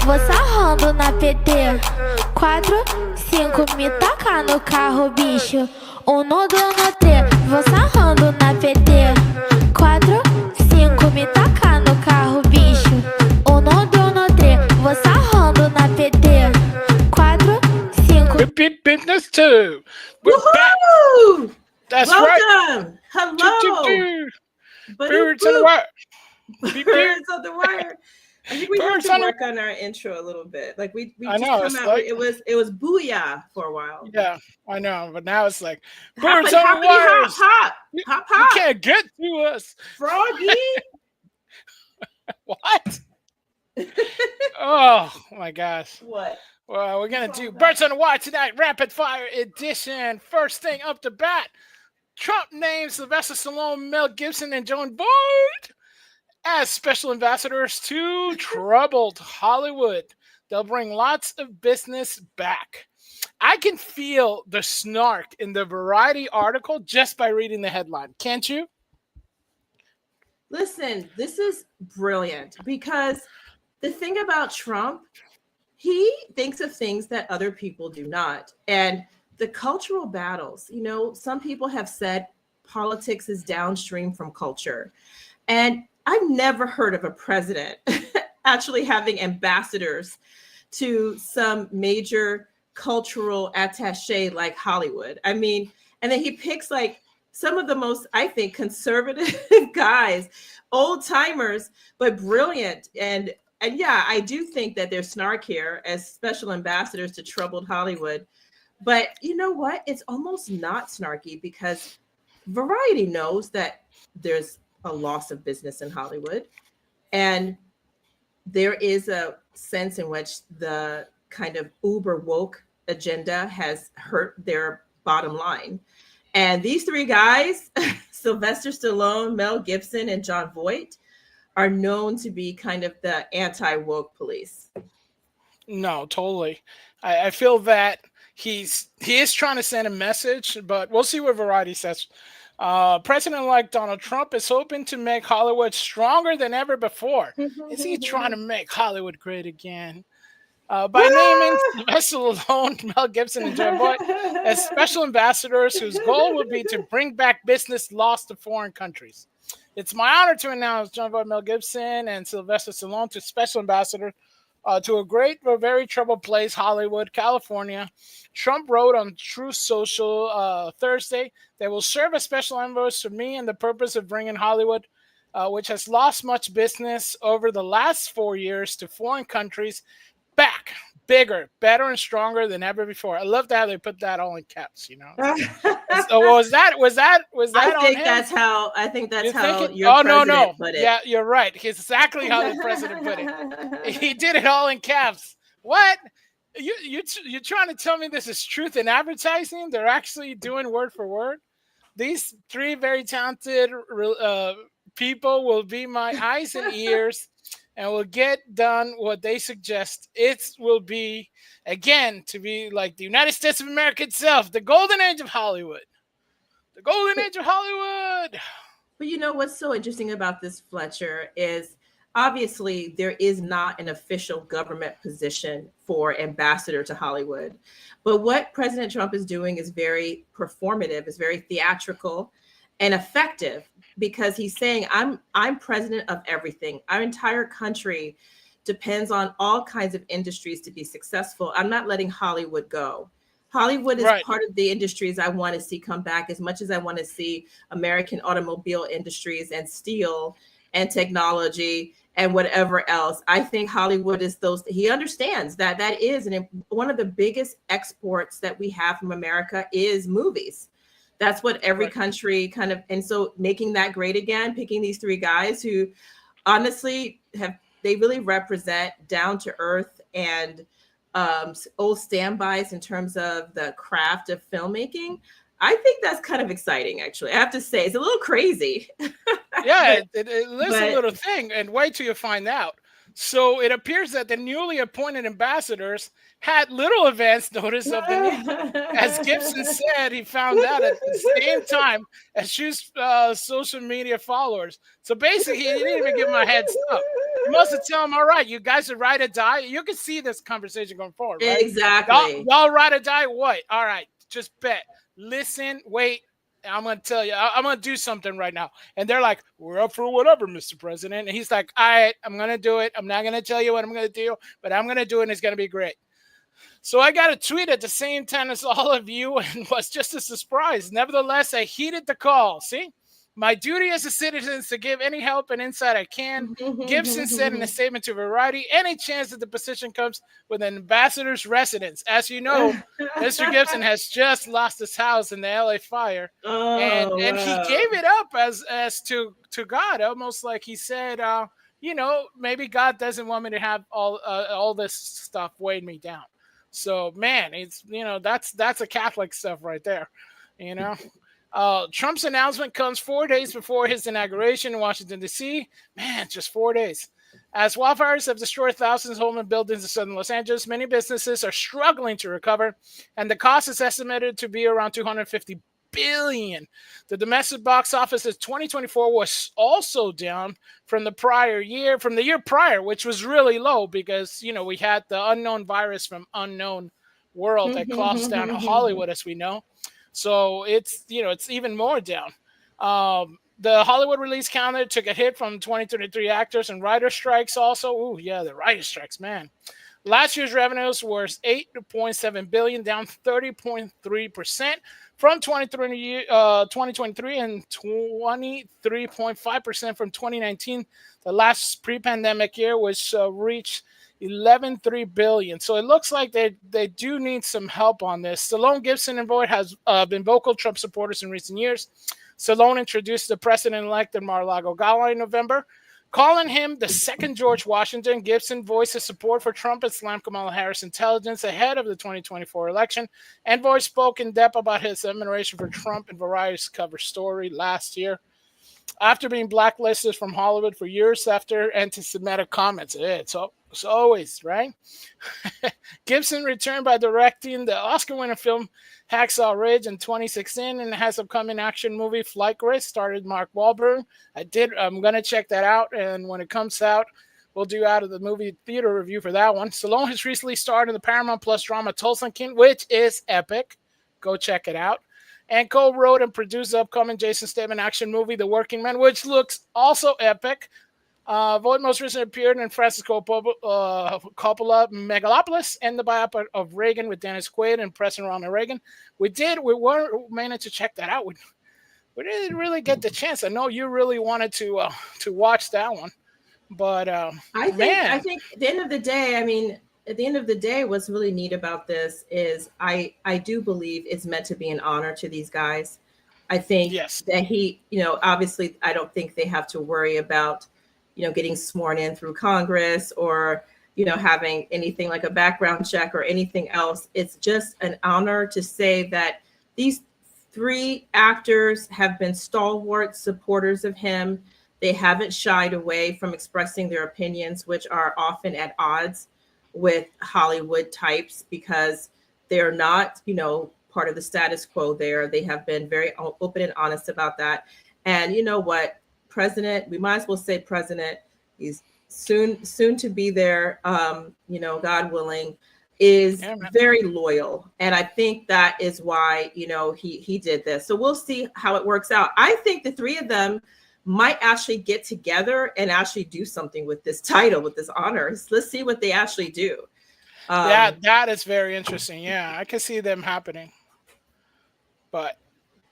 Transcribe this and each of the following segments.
vou sarrando na PT. 4, 5, me taca no carro, bicho. 1 no 2 no 3, vou sarrando na PT. 4, 5, me taca no carro, bicho. 1 no 2 no 3, vou sarrando na PT. 4, 5. Repeat business too. We're back. That's Welcome. right. Hello. Birds on the wire. Birds on the wire. I think we Birds have on to the- work on our intro a little bit. Like we I just know, come it's out. like- It was booyah for a while. Yeah, I know, but now it's like Hoppity, birds on the hoppity, wires. hop, You, hop, you hop. can't get to us. Froggy. What? Oh my gosh. What? Well, we're gonna What's do all that? Birds on the Wire tonight, rapid fire edition. First thing up the bat, Trump names Sylvester Stallone, Mel Gibson, and Joan Voight as special ambassadors to troubled Hollywood. They'll bring lots of business back. I can feel the snark in the Variety article just by reading the headline. Can't you? Listen, this is brilliant because the thing about Trump, he thinks of things that other people do not. And the cultural battles, some people have said politics is downstream from culture. And I've never heard of a president actually having ambassadors to some major cultural attaché like Hollywood. I mean, and then he picks like some of the most, I think, conservative guys, old timers, but brilliant. And yeah, I do think that there's snark here as special ambassadors to troubled Hollywood. But you know what? It's almost not snarky because Variety knows that there's a loss of business in Hollywood. And there is a sense in which the kind of uber woke agenda has hurt their bottom line. And these three guys, Sylvester Stallone, Mel Gibson, and Jon Voight, are known to be kind of the anti-woke police. No, totally. I feel that he is trying to send a message, but we'll see what Variety says. President-elect Donald Trump is hoping to make Hollywood stronger than ever before. Is he trying to make Hollywood great again? By naming Sylvester Stallone, Mel Gibson, and Jon Voight as special ambassadors whose goal would be to bring back business lost to foreign countries. It's my honor to announce Jon Voight, Mel Gibson, and Sylvester Stallone to special ambassadors to a great but very troubled place, Hollywood, California. Trump wrote on Truth Social Thursday, they will serve as special envoys for me and the purpose of bringing Hollywood, which has lost much business over the last 4 years to foreign countries, back, bigger, better, and stronger than ever before. I love how they put that all in caps, So was that I on think him? that's how your Oh president put it. Yeah, you're right. It's exactly how the president put it. He did it all in caps. What? You're trying to tell me this is truth in advertising? They're actually doing word for word? These three very talented people will be my eyes and ears and will get done what they suggest. It will be, again, to be like the United States of America itself, the golden age of Hollywood. The golden age of Hollywood. But you know what's so interesting about this, Fletcher, is obviously there is not an official government position for ambassador to Hollywood. But what President Trump is doing is very performative, is very theatrical and effective, because he's saying, I'm president of everything. Our entire country depends on all kinds of industries to be successful. I'm not letting Hollywood go. Hollywood is part of the industries I want to see come back as much as I want to see American automobile industries and steel and technology and whatever else. I think Hollywood is he understands that is one of the biggest exports that we have from America is movies. That's what every country kind of, and so making that great again, picking these three guys who honestly they really represent down to earth and old standbys in terms of the craft of filmmaking. I think that's kind of exciting, actually. I have to say, it's a little crazy. Yeah, it is a little thing, and wait till you find out. So it appears that the newly appointed ambassadors had little advance notice of the need. As Gibson said, he found out at the same time as Chu's social media followers. So basically, he didn't even give him a heads up. He must have told him, all right, you guys are ride or die. You can see this conversation going forward, right? Exactly. Y'all ride or die? What? All right, just bet. Listen, wait. I'm going to tell you, I'm going to do something right now. And they're like, we're up for whatever, Mr. President. And he's like, all right, I'm going to do it. I'm not going to tell you what I'm going to do, but I'm going to do it, and it's going to be great. So I got a tweet at the same time as all of you and was just a surprise. Nevertheless, I heeded the call. See? My duty as a citizen is to give any help and insight I can. Gibson said in a statement to Variety, any chance that the position comes with an ambassador's residence. As you know, Mr. Gibson has just lost his house in the LA fire. And he gave it up as to God, almost like he said, maybe God doesn't want me to have all this stuff weighing me down. So, man, it's, that's a Catholic stuff right there, Trump's announcement comes 4 days before his inauguration in Washington, D.C. Man, just 4 days. As wildfires have destroyed thousands of homes and buildings in southern Los Angeles, many businesses are struggling to recover, and the cost is estimated to be around $250 billion. The domestic box office in 2024 was also down from the year prior, which was really low because, we had the unknown virus from unknown world that closed down Hollywood, as we know. So it's even more down. The Hollywood release calendar took a hit from 2023 actors and writer strikes also. Oh, yeah, the writer strikes, man. Last year's revenues were $8.7 billion, down 30.3% from 2023 and 23.5% from 2019. The last pre-pandemic year, which reached $11.3 billion. So it looks like they do need some help on this. Stallone, Gibson, and Voight has been vocal Trump supporters in recent years. Stallone introduced the president-elect in Mar-a-Lago Gala in November, calling him the second George Washington. Gibson voiced his support for Trump and slammed Kamala Harris' intelligence ahead of the 2024 election. And Voight spoke in depth about his admiration for Trump in Variety's cover story last year. After being blacklisted from Hollywood for years after anti-Semitic comments. It's always, right? Gibson returned by directing the Oscar-winning film Hacksaw Ridge in 2016 and has upcoming action movie Flight Risk, starred Mark Wahlberg. I'm going to check that out, and when it comes out, we'll do out of the movie theater review for that one. Stallone has recently starred in the Paramount Plus drama Tulsa King, which is epic. Go check it out. And co-wrote and produced the upcoming Jason Statham action movie, The Working Man, which looks also epic. Voight most recently appeared in Francis Coppola Megalopolis and the biopic of Reagan with Dennis Quaid and President Ronald Reagan. We were managed to check that out. We didn't really get the chance. I know you really wanted to watch that one, but I think at the end of the day, what's really neat about this is I do believe it's meant to be an honor to these guys. I think that he, obviously, I don't think they have to worry about, getting sworn in through Congress or, having anything like a background check or anything else. It's just an honor to say that these three actors have been stalwart supporters of him. They haven't shied away from expressing their opinions, which are often at odds with Hollywood types because they're not, part of the status quo there. They have been very open and honest about that. And you know what? President, we might as well say president, he's soon to be there, God willing, is very loyal. And I think that is why, he did this. So we'll see how it works out. I think the three of them might actually get together and actually do something with this title, with this honor. Let's see what they actually do. That is very interesting. Yeah, I can see them happening. But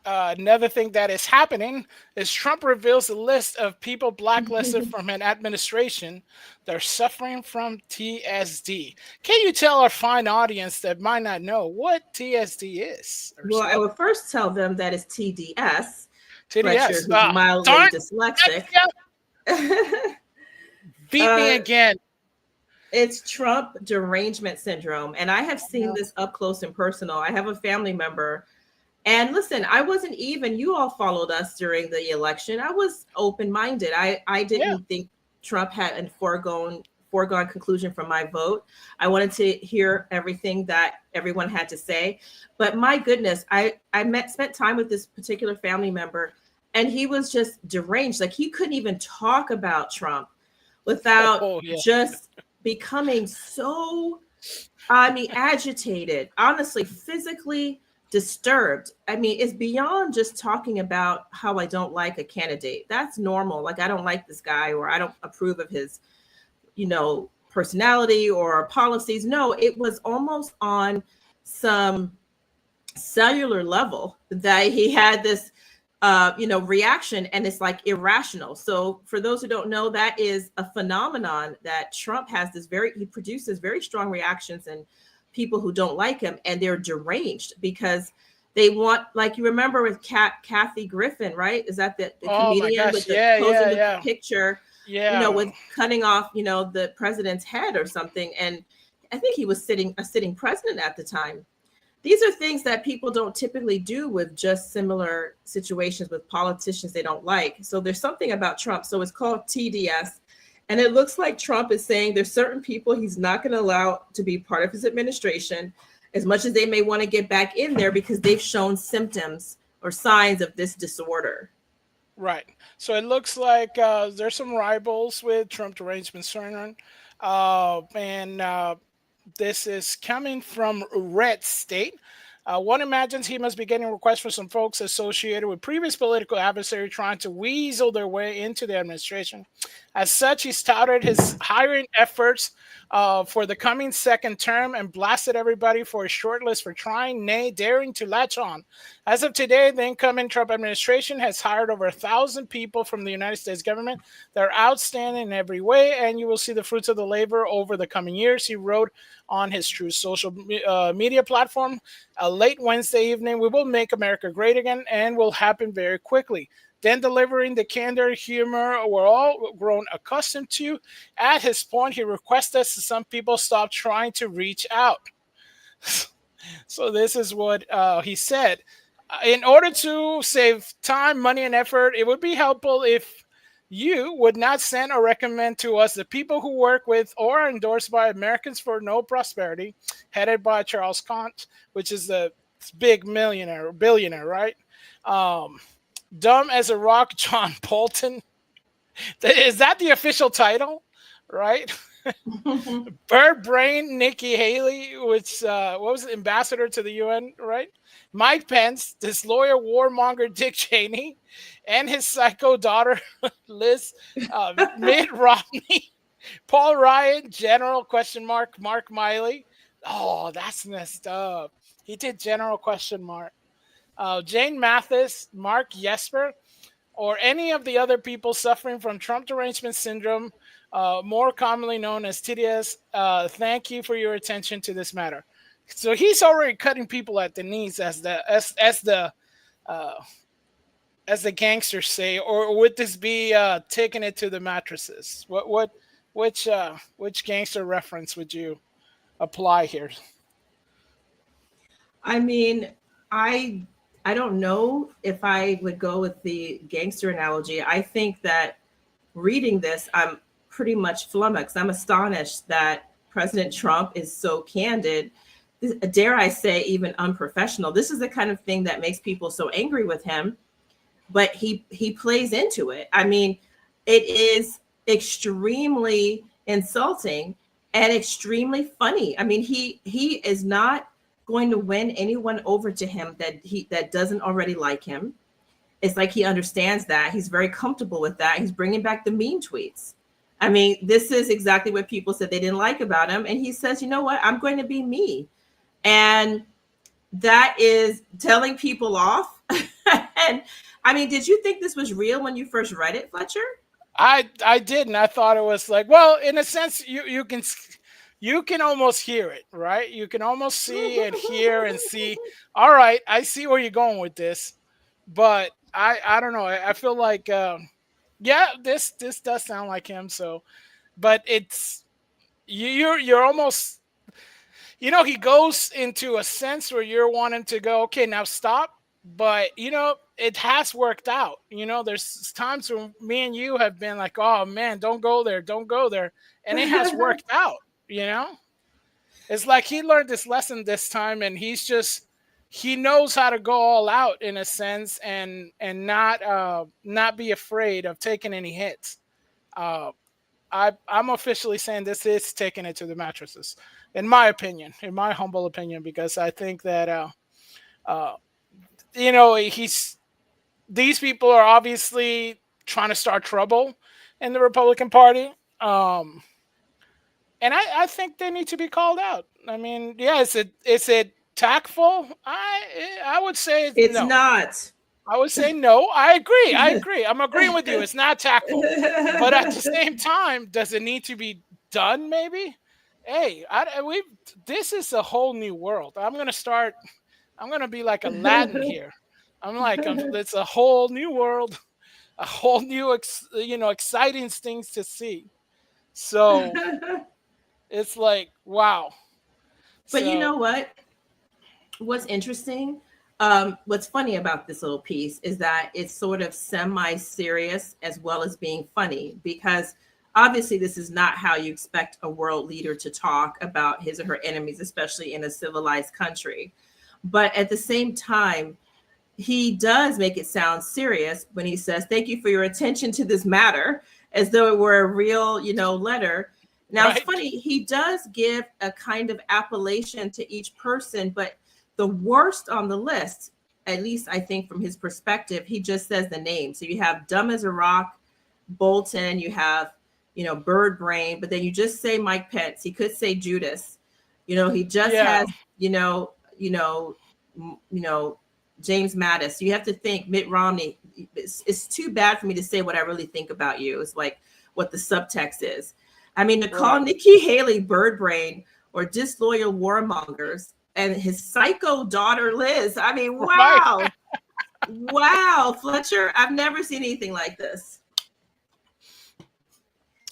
another thing that is happening is Trump reveals a list of people blacklisted from an administration that are suffering from TSD. Can you tell our fine audience that might not know what TSD is? Well, I would first tell them that it's TDS. TDS. Mildly dyslexic. Beat me again. It's Trump derangement syndrome. And I have seen this up close and personal. I have a family member. And listen, I wasn't even, you all followed us during the election. I was open-minded. I didn't think Trump had a foregone foregone conclusion from my vote. I wanted to hear everything that everyone had to say. But my goodness, spent time with this particular family member, and he was just deranged. Like he couldn't even talk about Trump without Oh yeah. just becoming so, I mean, agitated, honestly, physically disturbed. I mean, it's beyond just talking about how I don't like a candidate. That's normal. Like, I don't like this guy, or I don't approve of his, personality or policies. No, it was almost on some cellular level that he had this reaction, and it's like irrational. So for those who don't know, that is a phenomenon that Trump has. He produces very strong reactions in people who don't like him, and they're deranged because they want, like, you remember with Kathy Griffin, right? Is that the Oh my comedian gosh. with the Yeah, posing yeah, with the yeah. picture, Yeah. with cutting off, the president's head or something? And I think he was a sitting president at the time. These are things that people don't typically do with just similar situations with politicians they don't like. So there's something about Trump. So it's called TDS. And it looks like Trump is saying there's certain people he's not going to allow to be part of his administration, as much as they may want to get back in there because they've shown symptoms or signs of this disorder. Right. So it looks like there's some rivals with Trump derangement syndrome. And This is coming from Red State. One imagines he must be getting requests from some folks associated with previous political adversary trying to weasel their way into the administration. As such, he touted his hiring efforts for the coming second term and blasted everybody for a short list for trying, nay, daring to latch on. As of today, the incoming Trump administration has hired over 1,000 people from the United States government. They're outstanding in every way, and you will see the fruits of the labor over the coming years, he wrote on his true social media platform. Late Wednesday evening, we will make America great again, and will happen very quickly. Then delivering the candor, humor we're all grown accustomed to. At his point, he requested some people stop trying to reach out. So this is what he said. In order to save time, money, and effort, it would be helpful if you would not send or recommend to us the people who work with or are endorsed by Americans for No Prosperity, headed by Charles Kant, which is the big billionaire, right? Dumb as a rock, John Bolton. Is that the official title? Right? Bird Brain, Nikki Haley, which what was it, ambassador to the UN, right? Mike Pence, this lawyer warmonger Dick Cheney, and his psycho daughter Liz, Mitt Romney, Paul Ryan, General question mark Mark Miley. Oh, that's messed up. He did General question mark. Jane Mathis, Mark Jesper, or any of the other people suffering from Trump derangement syndrome, more commonly known as TDS. Thank you for your attention to this matter. So he's already cutting people at the knees, as the gangsters say, or would this be taking it to the mattresses? Which gangster reference would you apply here? I mean, I don't know if I would go with the gangster analogy. I think that reading this, I'm pretty much flummoxed. I'm astonished that President Trump is so candid, dare I say, even unprofessional. This is the kind of thing that makes people so angry with him, but he plays into it. I mean, it is extremely insulting and extremely funny. I mean, he is not going to win anyone over to him that doesn't already like him. It's like he understands that. He's very comfortable with that. He's bringing back the mean tweets. I mean, this is exactly what people said they didn't like about him. And he says, you know what? I'm going to be me. And that is telling people off. And I mean, did you think this was real when you first read it, Fletcher? I didn't. I thought it was like, well, in a sense, you can almost hear it, right? You can almost see and hear and see. All right, I see where you're going with this, but I don't know. I feel like yeah, this does sound like him. So, but it's you're almost, he goes into a sense where you're wanting to go, okay, now stop. But it has worked out. There's times when me and you have been like, oh man, don't go there, don't go there. And it has worked out, you know? It's like he learned this lesson this time, and he knows how to go all out in a sense, and not be afraid of taking any hits. Uh, I'm officially saying this is taking it to the mattresses, in my opinion, in my humble opinion, because I think that uh, he's these people are obviously trying to start trouble in the Republican Party. And I think they need to be called out. I mean, yeah, is it tactful? I would say It's no. not. I would say no. I agree. I'm agreeing with you. It's not tactful, but at the same time, does it need to be done? Maybe. Hey, this is a whole new world. I'm gonna be like Aladdin here. It's a whole new world, a whole new exciting things to see. So it's like, wow. But you So know what? What's interesting, what's funny about this little piece is that it's sort of semi-serious as well as being funny, because obviously this is not how you expect a world leader to talk about his or her enemies, especially in a civilized country. But at the same time, he does make it sound serious when he says, "Thank you for your attention to this matter," as though it were a real, letter. Now, it's right. funny, he does give a kind of appellation to each person, but the worst on the list, at least I think from his perspective, he just says the name. So you have dumb as a rock, Bolton, you have, bird brain, but then you just say Mike Pence. He could say Judas. He just Yeah. has, James Mattis. You have to think Mitt Romney. It's too bad for me to say what I really think about you. It's like what the subtext is. I mean, to call Nikki Haley bird brain or disloyal warmongers, and his psycho daughter Liz. I mean, wow. Right. Wow, Fletcher, I've never seen anything like this.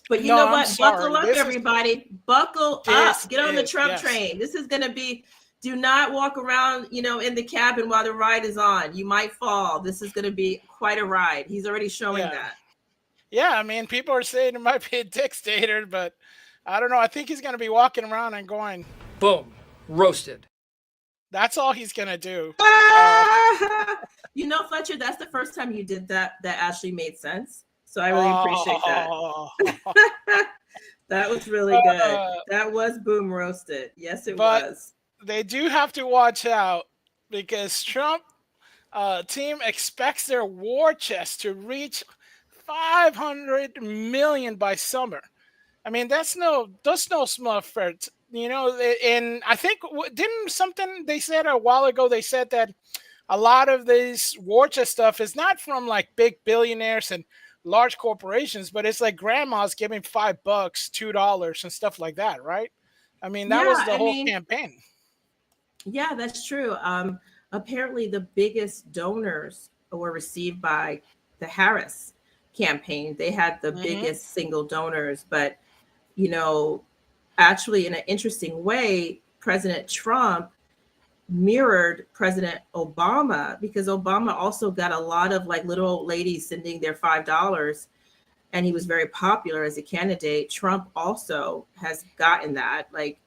But you know what? Buckle up, everybody. Buckle up. Get on the Trump train. This is going to be, do not walk around, in the cabin while the ride is on. You might fall. This is going to be quite a ride. He's already showing that. Yeah, I mean, people are saying it might be a dictator, but I don't know. I think he's going to be walking around and going, boom, roasted. That's all he's going to do. Fletcher, that's the first time you did that actually made sense. So I really appreciate that. That was really good. That was boom roasted. Yes, it was. They do have to watch out, because Trump team expects their war chest to reach 500 million by summer. I mean, that's no small effort, and I think didn't something they said a while ago, they said that a lot of this war chest stuff is not from like big billionaires and large corporations, but it's like grandmas giving $5, $2 and stuff like that, right? I mean, that was the whole campaign. Yeah, that's true. Apparently the biggest donors were received by the Harris campaign. They had the biggest single donors, but actually in an interesting way, President Trump mirrored President Obama, because Obama also got a lot of like little old ladies sending their $5, and he was very popular as a candidate. Trump also has gotten that. Like,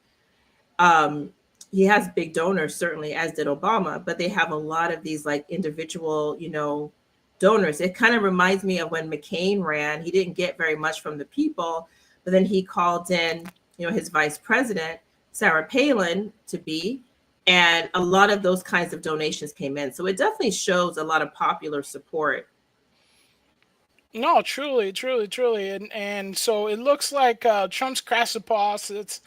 he has big donors, certainly, as did Obama, but they have a lot of these like individual, donors. It kind of reminds me of when McCain ran. He didn't get very much from the people, but then he called in, his vice president, Sarah Palin, to be, and a lot of those kinds of donations came in. So it definitely shows a lot of popular support. No, truly. And so it looks like Trump's crash deposits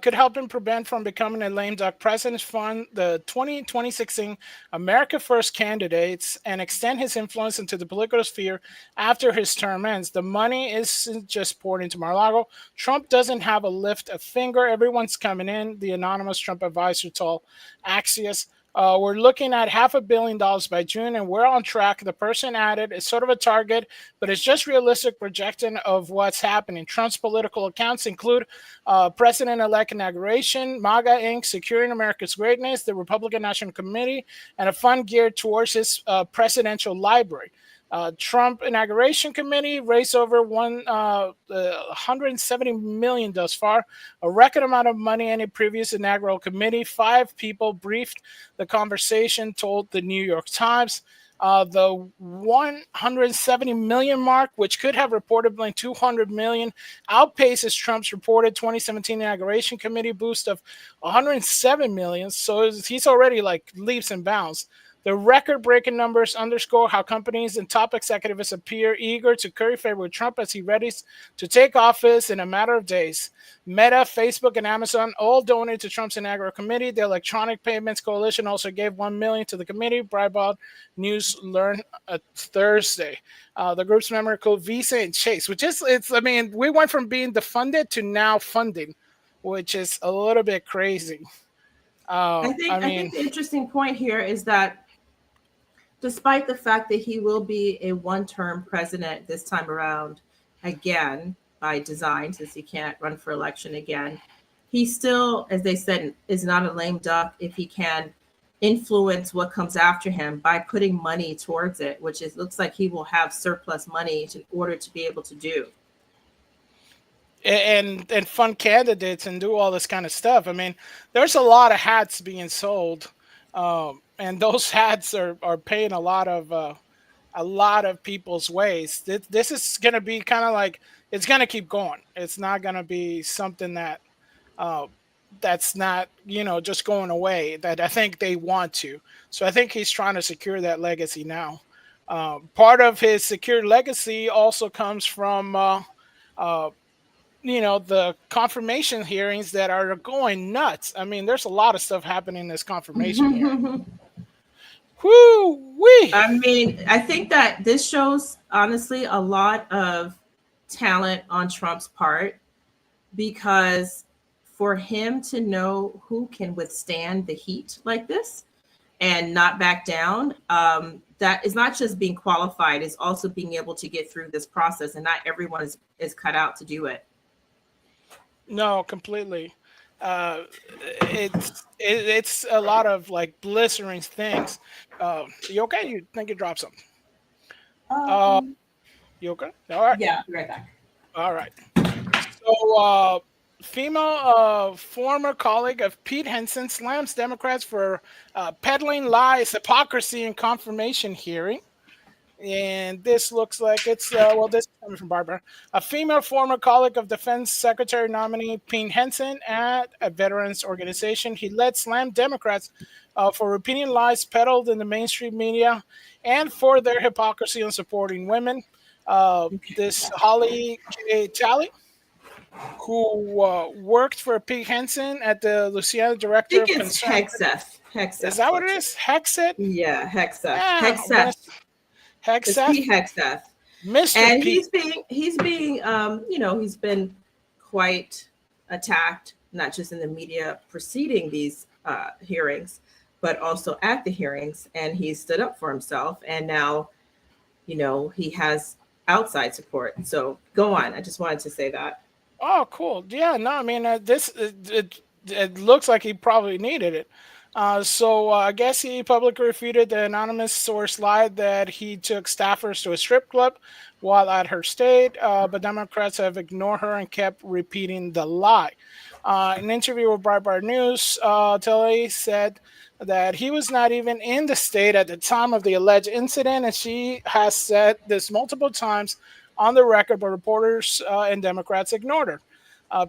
could help him prevent from becoming a lame duck president, fund the 2016 America First candidates, and extend his influence into the political sphere after his term ends. The money isn't just poured into Mar-a-Lago. Trump doesn't have a lift a finger. Everyone's coming in, the anonymous Trump advisor told Axios. We're looking at $500 million by June, and we're on track. The person added, it's sort of a target, but it's just realistic projection of what's happening. Trump's political accounts include President-elect inauguration, MAGA Inc., Securing America's Greatness, the Republican National Committee, and a fund geared towards his presidential library. Trump Inauguration Committee raised over $170 million thus far, a record amount of money any previous inaugural committee. 5 people briefed the conversation, told the New York Times. The 170 million mark, which could have reportedly 200 million, outpaces Trump's reported 2017 inauguration committee boost of 107 million. So he's already like leaps and bounds. The record-breaking numbers underscore how companies and top executives appear eager to curry favor with Trump as he readies to take office in a matter of days. Meta, Facebook, and Amazon all donated to Trump's inaugural committee. The Electronic Payments Coalition also gave $1 million to the committee. Breitbart News learned Thursday. The group's member called Visa and Chase, which is, we went from being defunded to now funding, which is a little bit crazy. I think the interesting point here is that despite the fact that he will be a one-term president this time around, again, by design, since he can't run for election again, he still, as they said, is not a lame duck if he can influence what comes after him by putting money towards it, which looks like he will have surplus money in order to be able to do. And fund candidates and do all this kind of stuff. I mean, there's a lot of hats being sold. And those hats are paying a lot of people's ways. This is going to be kind of like, it's going to keep going. It's not going to be something that that's not, just going away, that I think they want to. So I think he's trying to secure that legacy now. Part of his secure legacy also comes from, the confirmation hearings that are going nuts. I mean, there's a lot of stuff happening in this confirmation hearing. Woo-wee. I mean, I think that this shows, honestly, a lot of talent on Trump's part, because for him to know who can withstand the heat like this and not back down, that is not just being qualified, it's also being able to get through this process, and not everyone is cut out to do it. No, completely. It's a lot of like blistering things. You okay? You think you dropped something? You okay? All right. Yeah, be right back. All right. So, female former colleague of Pete Henson slams Democrats for peddling lies, hypocrisy, and confirmation hearing. And this looks like it's, this is coming from Barbara. A female former colleague of Defense Secretary nominee Pete Henson at a veterans organization he led slammed Democrats for repeating lies peddled in the mainstream media and for their hypocrisy in supporting women. This Holly K. Talley, who worked for Pete Henson at the Louisiana Director I think it's Hegseth. Is that what it is? Hegseth? Yeah, Hegseth. Yeah, Hegseth. Hegseth. Hegseth. Mr. And Pete. he's being he's been quite attacked, not just in the media preceding these hearings, but also at the hearings. And he stood up for himself, and now, he has outside support. So go on. I just wanted to say that. Oh, cool. Yeah, no, I mean, it looks like he probably needed it. So I guess he publicly refuted the anonymous source lie that he took staffers to a strip club while at her state, but Democrats have ignored her and kept repeating the lie. In an interview with Breitbart News, Talley said that he was not even in the state at the time of the alleged incident, and she has said this multiple times on the record, but reporters and Democrats ignored her.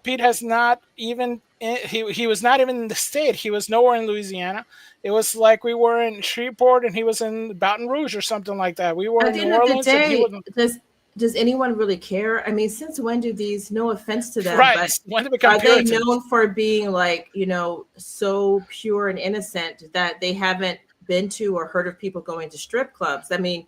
Pete has not even, he was not even in the state. He was nowhere in Louisiana. It was like we were in Shreveport and he was in Baton Rouge or something like that. We were in New Orleans. At the end of the day, does anyone really care? I mean, since when do these, no offense to them, right, but when did they become are Puritans? they known for being like, so pure and innocent that they haven't been to or heard of people going to strip clubs? I mean,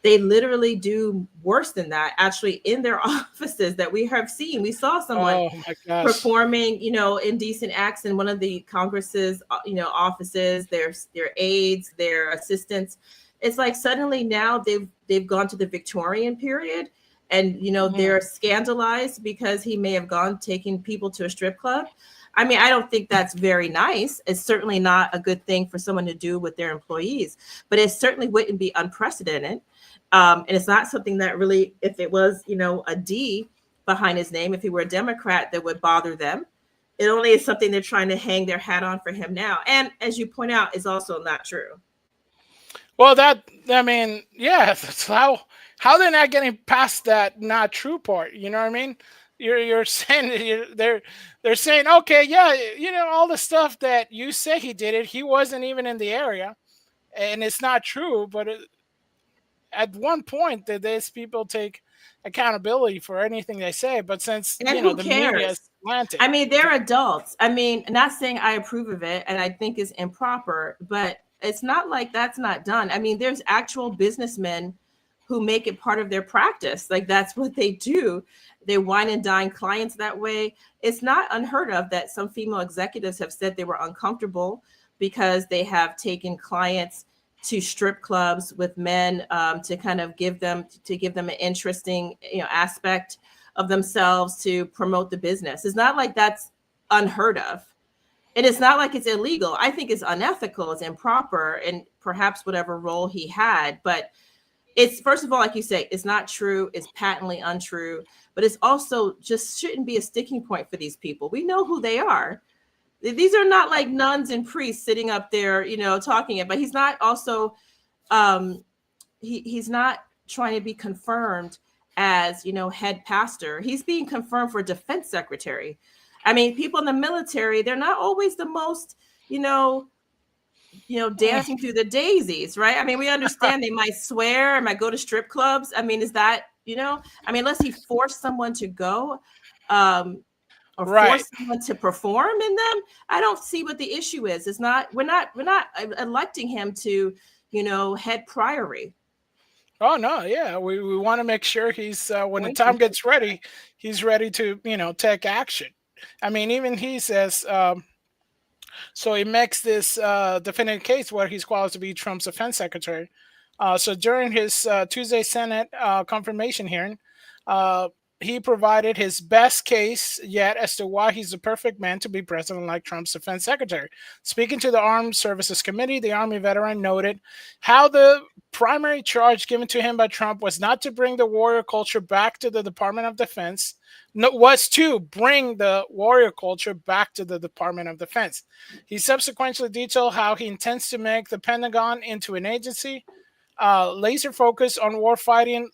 They literally do worse than that, actually, in their offices that we have seen. We saw someone Oh my gosh. performing, indecent acts in one of the Congress's, offices, their aides, their assistants. It's like suddenly now they've gone to the Victorian period, and Mhm. they're scandalized because he may have gone taking people to a strip club. I mean, I don't think that's very nice. It's certainly not a good thing for someone to do with their employees, but it certainly wouldn't be unprecedented. And it's not something that really, if it was, a D behind his name, if he were a Democrat, that would bother them. It only is something they're trying to hang their hat on for him now. And as you point out, is also not true. Well, I mean, yeah, that's how they're not getting past that not true part. You know what I mean? You're saying that they're saying, okay, yeah, all the stuff that you say he did it, he wasn't even in the area, and it's not true. But at one point, that these people take accountability for anything they say. But since And who the media is cares? slanted, I mean, they're adults. I mean, not saying I approve of it and I think it's improper, but it's not like that's not done. I mean, there's actual businessmen who make it part of their practice. Like that's what they do. They wine and dine clients that way. It's not unheard of that some female executives have said they were uncomfortable because they have taken clients to strip clubs with men, to kind of give them an interesting aspect of themselves to promote the business. It's not like that's unheard of. And it's not like it's illegal. I think it's unethical, it's improper, and perhaps whatever role he had. But it's, first of all, like you say, it's not true. It's patently untrue. But it's also just shouldn't be a sticking point for these people. We know who they are. These are not like nuns and priests sitting up there, talking it. But he's not also, he's not trying to be confirmed as head pastor. He's being confirmed for defense secretary. I mean, people in the military, they're not always the most dancing through the daisies, right? I mean, we understand they might swear and might go to strip clubs. I mean, is that I mean, unless he forced someone to go, or right? force someone to perform in them, I don't see what the issue is. It's not, we're not electing him to head priory. Oh no, yeah, we want to make sure he's when the Point to time head gets ready, he's ready to take action. I mean, even he says, so he makes this definitive case where he's qualified to be Trump's defense secretary. So during his Tuesday Senate confirmation hearing, uh, he provided his best case yet as to why he's the perfect man to be President-elect Trump's defense secretary. Speaking to the Armed Services Committee, the Army veteran noted how the primary charge given to him by Trump was not to bring the warrior culture back to the Department of Defense, no, was to bring the warrior culture back to the Department of Defense. He subsequently detailed how he intends to make the Pentagon into an agency laser focused on warfighting,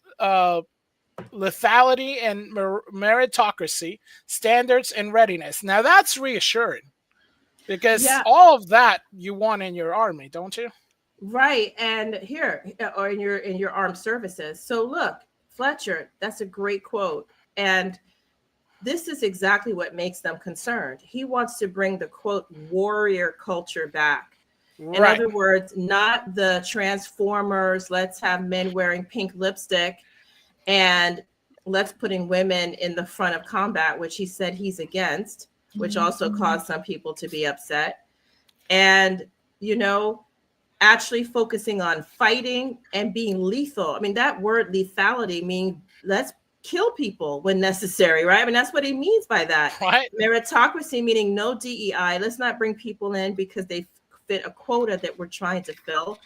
lethality, and meritocracy, standards, and readiness. Now that's reassuring because Yeah, all of that you want in your army, don't you? right. And here, or in your armed services. So look, Fletcher, that's a great quote. And this is exactly what makes them concerned. He wants to bring the quote warrior culture back. In Right. other words, not the Transformers, let's have men wearing pink lipstick and let's putting women in the front of combat, which he said he's against, which also caused some people to be upset. And, actually focusing on fighting and being lethal. I mean, that word lethality means let's kill people when necessary, right? I mean, that's what he means by that. Right. Meritocracy meaning no DEI. Let's not bring people in because they fit a quota that we're trying to fill,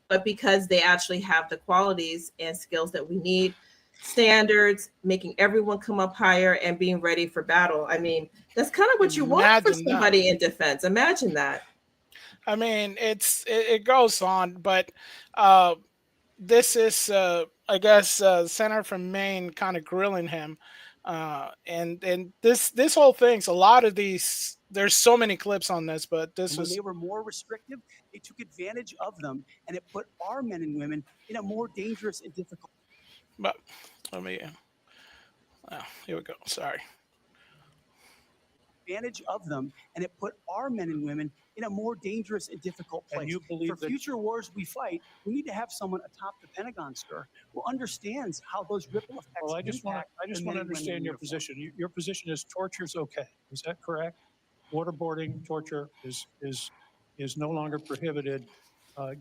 but because they actually have the qualities and skills that we need. Standards, making everyone come up higher and being ready for battle. I mean, that's kind of what you want for Imagine that. somebody in defense. Imagine that. I mean, it goes on, but uh, this is, I guess, Senator from Maine kind of grilling him, and this whole thing's a lot of these. There's so many clips on this, but this And when was. they were more restrictive, they took advantage of them, and it put our men and women in a more dangerous and difficult. But let me. Oh, here we go. Sorry. advantage of them, and it put our men and women in a more dangerous and difficult place. And you believe for that future wars we fight, we need to have someone atop the Pentagon, sir, who understands how those ripple effects. Well, I just want impact to the men and women understand in your uniform. position. Your position is torture is okay. Is that correct? Waterboarding, torture is no longer prohibited,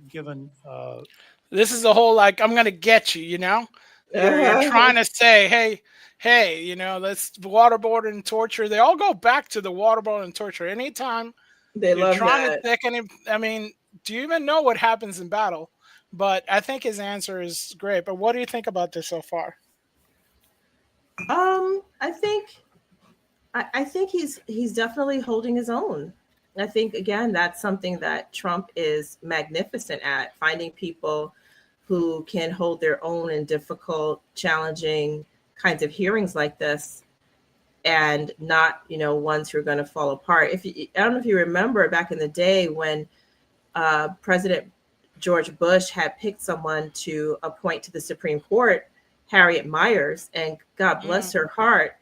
given. This is the whole like I'm gonna get you. You know, you're trying to say, hey, you know, let's waterboard and torture. They all go back to the waterboard and torture. Anytime They you're love trying that. to pick any, I mean, do you even know what happens in battle? But I think his answer is great. But what do you think about this so far? I think he's definitely holding his own. I think again that's something that Trump is magnificent at, finding people who can hold their own in difficult, challenging kinds of hearings like this, and not, you know, ones who are going to fall apart. I don't know if you remember back in the day when President George Bush had picked someone to appoint to the Supreme Court, Harriet Miers, and God bless her heart,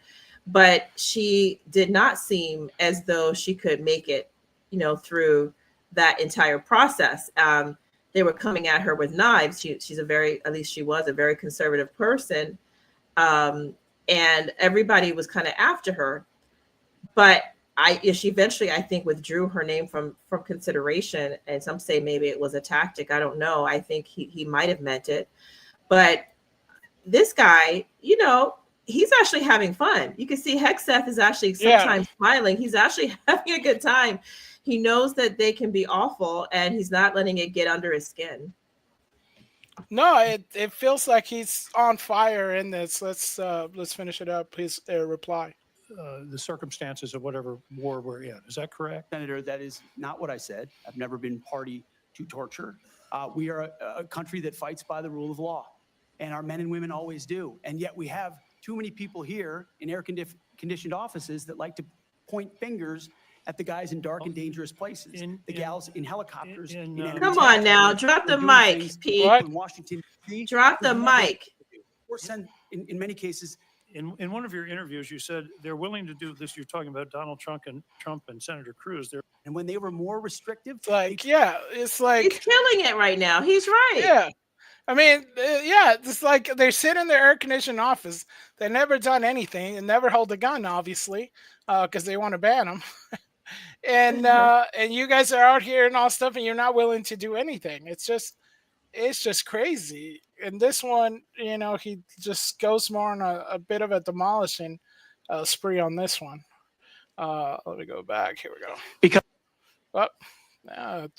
but she did not seem as though she could make it, you know, through that entire process. They were coming at her with knives. She's at least she was a very conservative person. And everybody was kind of after her. But she eventually, I think, withdrew her name from consideration. And some say maybe it was a tactic. I don't know. I think he might have meant it. But this guy, you know, he's actually having fun. You can see Hegseth is actually sometimes smiling. He's actually having a good time. He knows that they can be awful, and he's not letting it get under his skin. No, it feels like he's on fire in this. Let's finish it up. Please reply. The circumstances of whatever war we're in. Is that correct? Senator, that is not what I said. I've never been party to torture. We are a country that fights by the rule of law, and our men and women always do. And yet we have too many people here in air-conditioned offices that like to point fingers at the guys in dark and dangerous places, the gals in helicopters. Come on now, drop the mic, Pete. In Washington, drop the mic. Or send, in many cases. In one of your interviews, you said they're willing to do this. You're talking about Donald Trump and Senator Cruz. And when they were more restrictive, it's like he's killing it right now. He's right. Yeah. I mean, it's like they sit in their air-conditioned office. They never done anything and never hold a gun, obviously, because they want to ban them. And you guys are out here and all stuff, and you're not willing to do anything. It's just crazy. And this one, you know, he just goes more on a bit of a demolishing spree on this one. Let me go back. Here we go. Because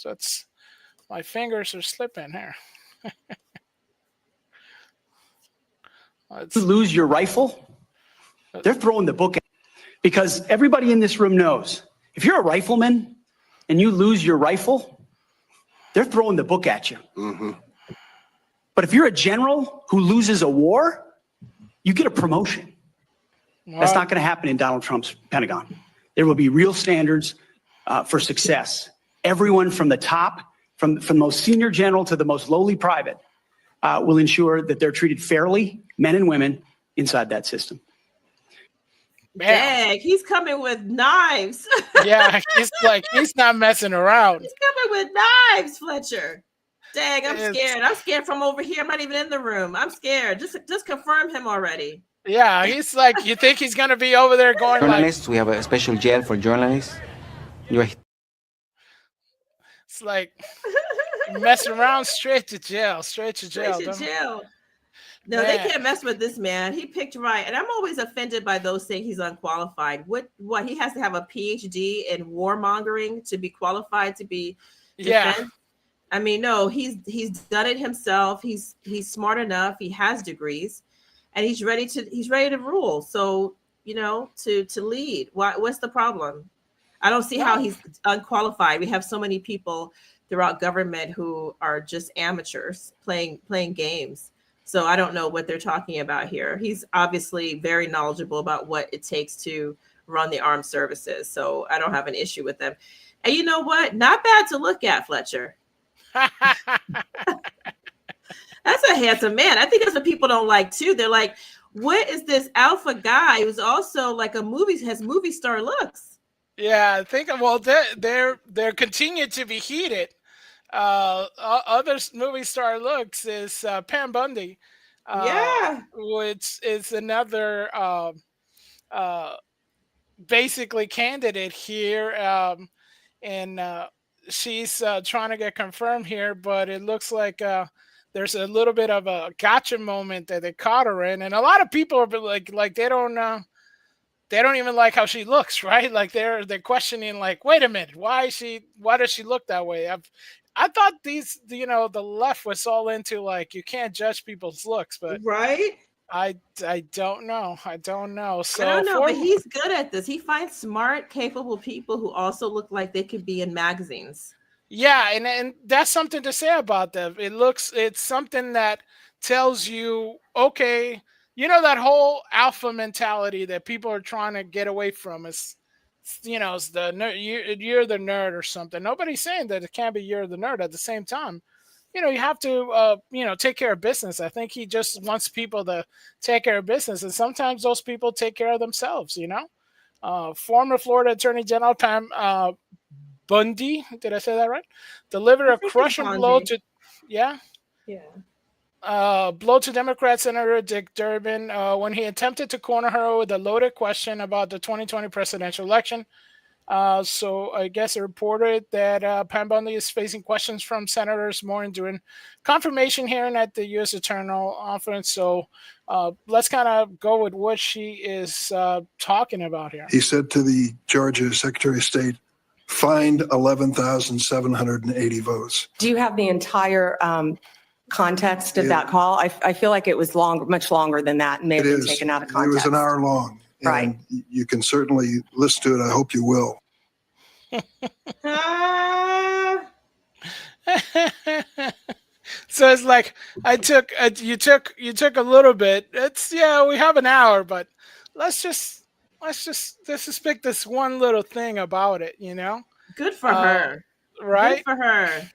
that's my fingers are slipping here. you lose your rifle, they're throwing the book at you. Because everybody in this room knows if you're a rifleman and you lose your rifle, they're throwing the book at you. Mm-hmm. But if you're a general who loses a war, you get a promotion. Wow. That's not going to happen in Donald Trump's Pentagon. There will be real standards for success. Everyone from the top, from the most senior general to the most lowly private, will ensure that they're treated fairly, men and women, inside that system. Dang, he's coming with knives. Yeah, he's not messing around. He's coming with knives, Fletcher. Dang, I'm scared. I'm scared from over here. I'm not even in the room. I'm scared. Just confirm him already. Yeah, he's like, you think he's gonna be over there going journalists? Like, we have a special jail for journalists. It's like mess around, straight to jail. Straight to jail. No, man. They can't mess with this man. He picked right. And I'm always offended by those saying he's unqualified. What he has to have a PhD in warmongering to be qualified to be defense? Yeah. I mean, no, he's done it himself. He's smart enough. He has degrees, and he's ready to rule. So, you know, to lead. What's the problem? I don't see how he's unqualified. We have so many people throughout government who are just amateurs playing games. So I don't know what they're talking about here. He's obviously very knowledgeable about what it takes to run the armed services. So I don't have an issue with them. And you know what? Not bad to look at, Fletcher. That's a handsome man. I think that's what people don't like too. They're like, what is this alpha guy who's also like has movie star looks? Yeah, I think well they're continuing to be heated. Other movie star looks is Pam Bundy, Yeah. which is another uh, basically candidate here, and she's trying to get confirmed here, but it looks like there's a little bit of a gotcha moment that they caught her in, and a lot of people are like they don't even like how she looks, right? Like they're questioning, like, wait a minute, why does she look that way? I thought the left was all into like you can't judge people's looks, but Right. I don't know. I don't know. I So don't know, for but he's good at this. He finds smart, capable people who also look like they could be in magazines. Yeah, and that's something to say about them. It's something that tells you, okay, that whole alpha mentality that people are trying to get away from it's the nerd, you're the nerd or something. Nobody's saying that it can't be you're the nerd at the same time. You have to take care of business. I think he just wants people to take care of business, and sometimes those people take care of themselves. Former Florida Attorney General Pam Bundy, did I say that right? Delivered I a think it's crushing blow Bondi. to, yeah, Yeah. blow to Democrat Senator Dick Durbin when he attempted to corner her with a loaded question about the 2020 presidential election. So I guess it reported that Pam Bundy is facing questions from Senators Morin during confirmation hearing at the U.S. Attorney Office. So let's kind of go with what she is talking about here. He said to the Georgia Secretary of State, find 11,780 votes. Do you have the entire context of Yeah. that call? I feel like it was much longer than that and may have It been is. taken out of It context. was an hour long. Right. And you can certainly listen to it. I hope you will. Ah, So it's like you took a little bit. We have an hour, but let's just pick this one little thing about it, good for Uh, her. right? Good for her.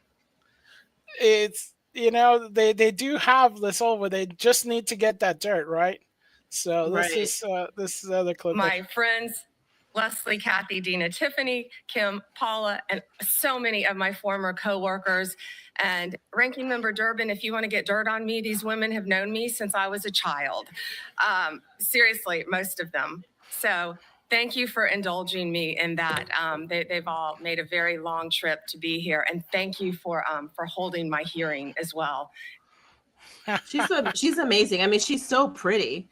It's they do have this over. They just need to get that dirt, right? So Right. this is other clip. My friends, Leslie, Kathy, Dina, Tiffany, Kim, Paula, and so many of my former coworkers. And Ranking Member Durbin, if you want to get dirt on me, these women have known me since I was a child. Seriously, most of them. So thank you for indulging me in that. They've all made a very long trip to be here. And thank you for holding my hearing as well. She's amazing. I mean, she's so pretty,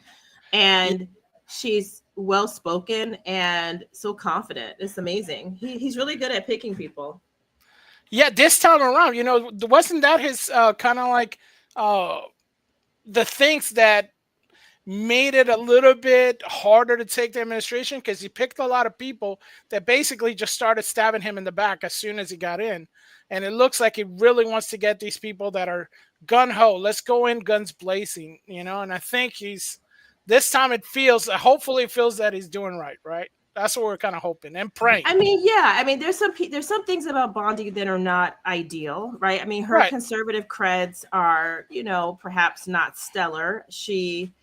and she's well spoken and so confident. It's amazing. He's really good at picking people. Yeah, this time around, wasn't that his kind of like the things that made it a little bit harder to take the administration, because he picked a lot of people that basically just started stabbing him in the back as soon as he got in. And it looks like he really wants to get these people that are gun-ho. Let's go in guns blazing, and I think this time hopefully it feels that he's doing right? That's what we're kind of hoping and praying. I mean, yeah. I mean, there's some things about Bondi that are not ideal, right? I mean, her Right. conservative creds are, perhaps not stellar. She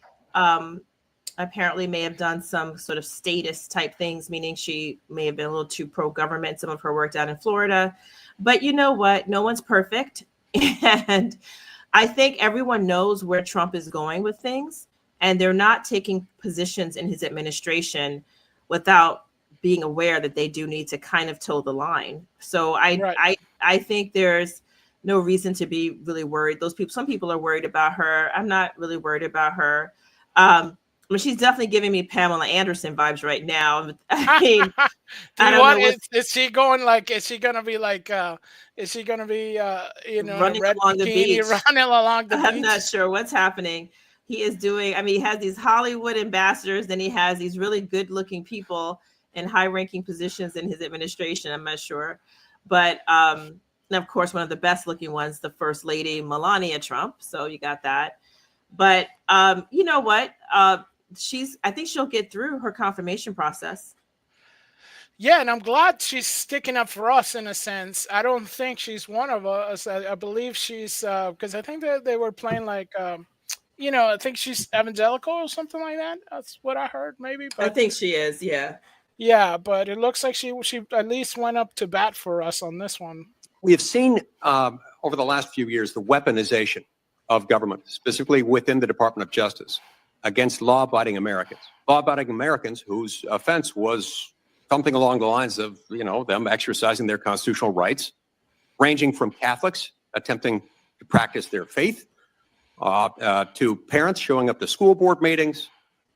apparently may have done some sort of statist type things, meaning she may have been a little too pro-government, some of her work down in Florida. But you know what? No one's perfect. And I think everyone knows where Trump is going with things, and they're not taking positions in his administration without being aware that they do need to kind of toe the line. So I think there's no reason to be really worried. Some people are worried about her. I'm not really worried about her. I mean, she's definitely giving me Pamela Anderson vibes right now. I mean, is she going like? Is she gonna be like? Is she gonna be running red along the bikini, beach? running along the I'm beach? not sure what's happening. He is doing. I mean, he has these Hollywood ambassadors, then he has these really good-looking people in high-ranking positions in his administration. I'm not sure, but and of course, one of the best-looking ones, the First Lady Melania Trump. So you got that. But you know what? I think she'll get through her confirmation process. Yeah, and I'm glad she's sticking up for us in a sense. I don't think she's one of us. I believe she's because I think that they were playing like I think she's evangelical or something like that. That's what I heard, maybe. I But think she is. Yeah. Yeah, but it looks like she at least went up to bat for us on this one. We have seen over the last few years the weaponization of government, specifically within the Department of Justice, against law-abiding Americans. Law-abiding Americans whose offense was something along the lines of, them exercising their constitutional rights, ranging from Catholics attempting to practice their faith, to parents showing up to school board meetings,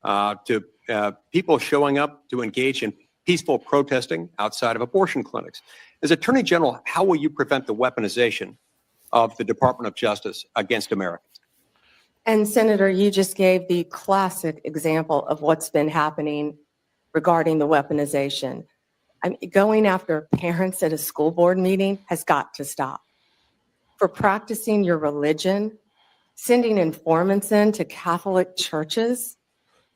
to people showing up to engage in peaceful protesting outside of abortion clinics. As Attorney General, how will you prevent the weaponization of the Department of Justice against Americans? And Senator, you just gave the classic example of what's been happening regarding the weaponization. Going after parents at a school board meeting has got to stop. For practicing your religion, sending informants into Catholic churches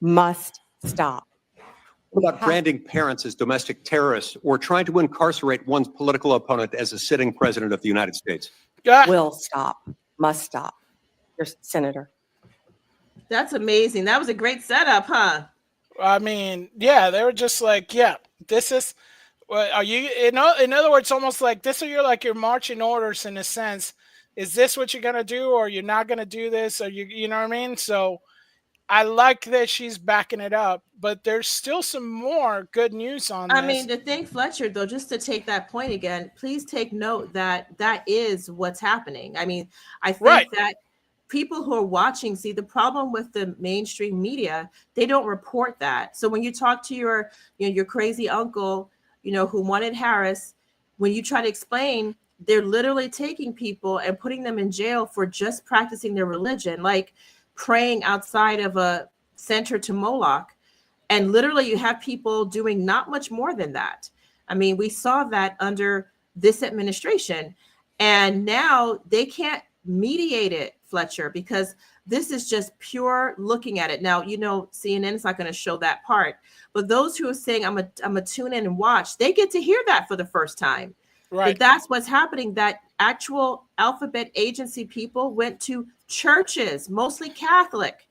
must stop. What about branding parents as domestic terrorists or trying to incarcerate one's political opponent as a sitting president of the United States? Will stop, must stop. Your Senator. That's amazing. That was a great setup, huh? I mean, yeah, they were just like, yeah, this is. Well, are you? In other words, almost like this are your marching orders in a sense. Is this what you're gonna do, or you're not gonna do this, or you know what I mean? So, I like that she's backing it up, but there's still some more good news on this. I mean, the thing, Fletcher, though, just to take that point again, please take note that that is what's happening. I mean, I think that people who are watching see the problem with the mainstream media, they don't report that. So when you talk to your crazy uncle, who wanted Harris, when you try to explain, they're literally taking people and putting them in jail for just practicing their religion, like praying outside of a center to Moloch. And literally you have people doing not much more than that. I mean, we saw that under this administration, and now they can't mediate it, Fletcher, because this is just pure looking at it. Now, CNN is not going to show that part, but those who are saying, I'm a tune in and watch, they get to hear that for the first time. Right. But that's what's happening, that actual alphabet agency people went to churches, mostly Catholic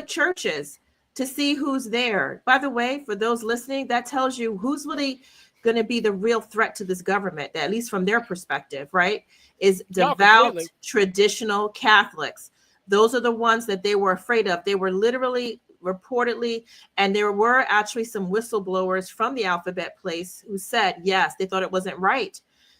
churches, to see who's there. By the way, for those listening, that tells you who's really going to be the real threat to this government, at least from their perspective, right? Is devout, traditional Catholics. Those are the ones that they were afraid of. They were literally, reportedly, and there were actually some whistleblowers from the alphabet place who said, yes, they thought it wasn't right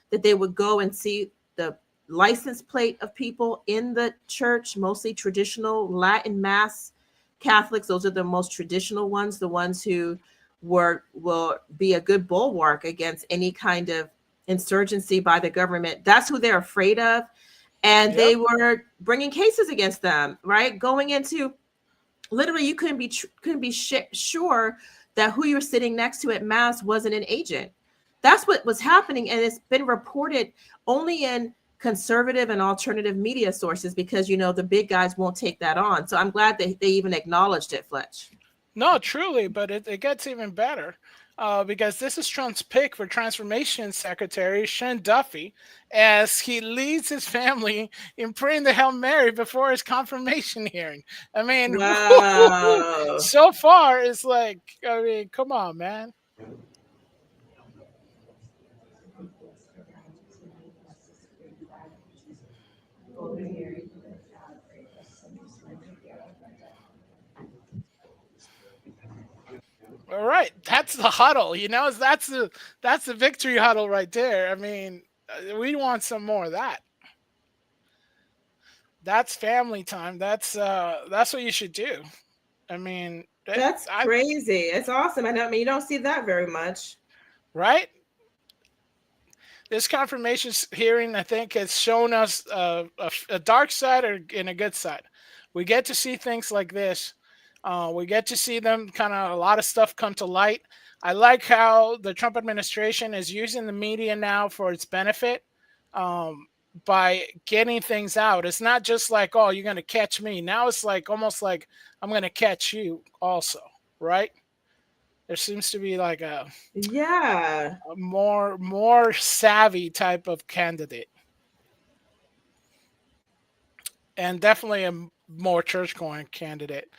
that they would go and see the license plate of people in the church, mostly traditional Latin Mass Catholics. Those are the most traditional ones, the ones who will be a good bulwark against any kind of insurgency by the government. That's who they're afraid of. And they were bringing cases against them, right? Going into, literally, you couldn't be sure that who you're sitting next to at Mass wasn't an agent. That's what was happening. And it's been reported only in conservative and alternative media sources because, the big guys won't take that on. So I'm glad that they even acknowledged it, Fletch. No, truly, but it gets even better because this is Trump's pick for Transformation Secretary, Sean Duffy, as he leads his family in praying the Hail Mary before his confirmation hearing. I mean, wow. So far, it's like, come on, man. All right, that's the huddle. That's the victory huddle right there. I mean, we want some more of that. That's family time. That's what you should do. I mean, that's crazy. It's awesome. I mean, you don't see that very much, right? This confirmation hearing, I think, has shown us a dark side and a good side. We get to see things like this. We get to see them a lot of stuff come to light. I like how the Trump administration is using the media now for its benefit by getting things out. It's not just like, oh, you're going to catch me. Now it's like almost like I'm going to catch you also, right? There seems to be like a more savvy type of candidate. And definitely a more church-going candidate.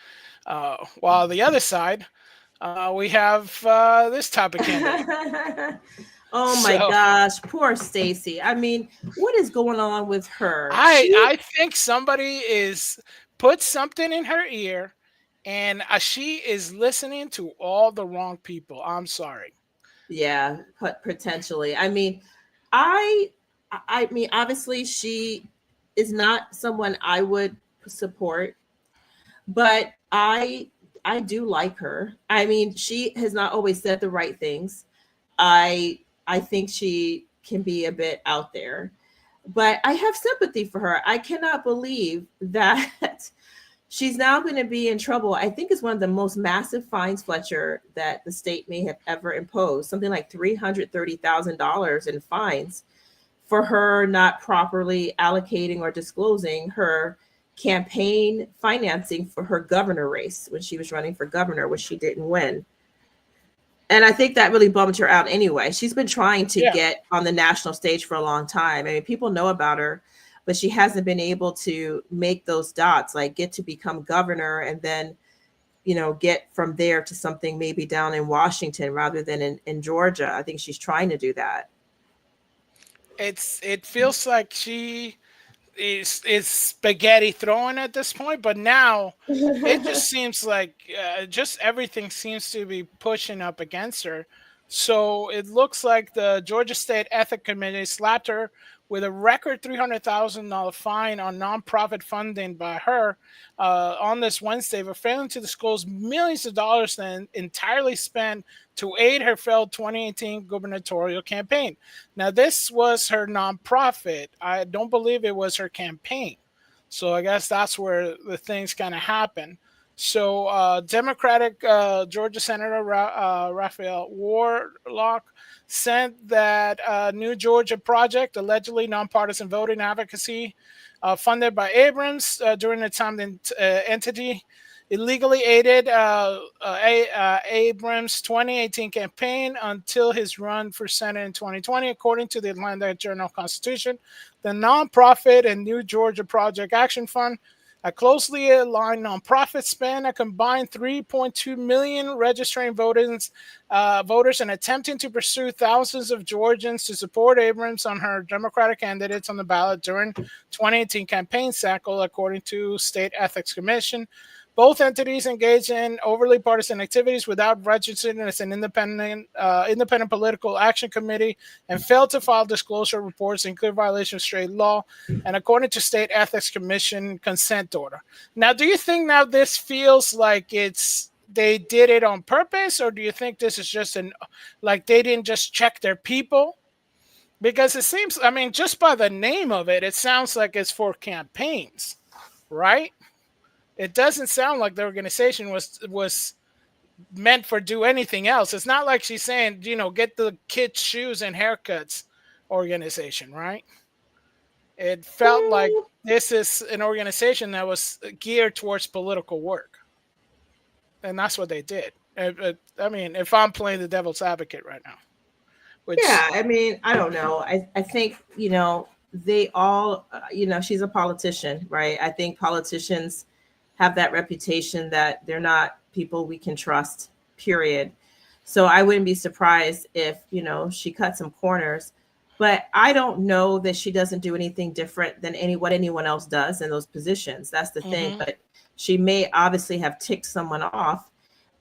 While the other side, we have this type of candidate. Oh my So gosh, poor Stacy. I mean, what is going on with her? I think somebody is put something in her ear, and she is listening to all the wrong people. I'm sorry. Yeah, potentially. I mean, I I mean, obviously she is not someone I would support, but I do like her. I mean, she has not always said the right things. I think she can be a bit out there, but I have sympathy for her. I cannot believe that she's now going to be in trouble. I think it's one of the most massive fines, Fletcher, that the state may have ever imposed, something like $330,000 in fines for her not properly allocating or disclosing her campaign financing for her governor race when she was running for governor, which she didn't win. And I think that really bummed her out anyway. She's been trying to Yeah. get on the national stage for a long time. I mean, people know about her, but she hasn't been able to make those dots, like get to become governor and then, get from there to something maybe down in Washington rather than in Georgia. I think she's trying to do that. It feels like she is spaghetti throwing at this point, but now it just seems like just everything seems to be pushing up against her. So it looks like the Georgia State Ethics Committee slapped her with a record $300,000 fine on nonprofit funding by her on this Wednesday for failing to disclose millions of dollars then entirely spent to aid her failed 2018 gubernatorial campaign. Now, this was her nonprofit. I don't believe it was her campaign. So I guess that's where the things kind of happen. So Democratic Georgia Senator Raphael Warnock said that New Georgia Project, allegedly nonpartisan voting advocacy funded by Abrams during the time the entity illegally aided Abrams' 2018 campaign until his run for Senate in 2020, according to the Atlanta Journal-Constitution. The nonprofit and New Georgia Project Action Fund, a closely aligned nonprofit, span a combined 3.2 million registering voters and attempting to pursue thousands of Georgians to support Abrams on her Democratic candidates on the ballot during 2018 campaign cycle, according to State Ethics Commission. Both entities engage in overly partisan activities without registering as an independent political action committee and fail to file disclosure reports in clear violation of state law and according to State Ethics Commission consent order. Now, do you think now this feels like they did it on purpose, or do you think this is just like they didn't just check their people? Because it seems, I mean, just by the name of it, it sounds like it's for campaigns, right? It doesn't sound like the organization was meant for do anything else. It's not like she's saying, get the kids' shoes and haircuts organization, right? It felt like this is an organization that was geared towards political work. And that's what they did. I mean, if I'm playing the devil's advocate right now. Yeah, I mean, I don't know. I think, they all, she's a politician, right? I think politicians have that reputation that they're not people we can trust, period. So I wouldn't be surprised if, she cut some corners, but I don't know that she doesn't do anything different than what anyone else does in those positions. That's the thing. But she may obviously have ticked someone off,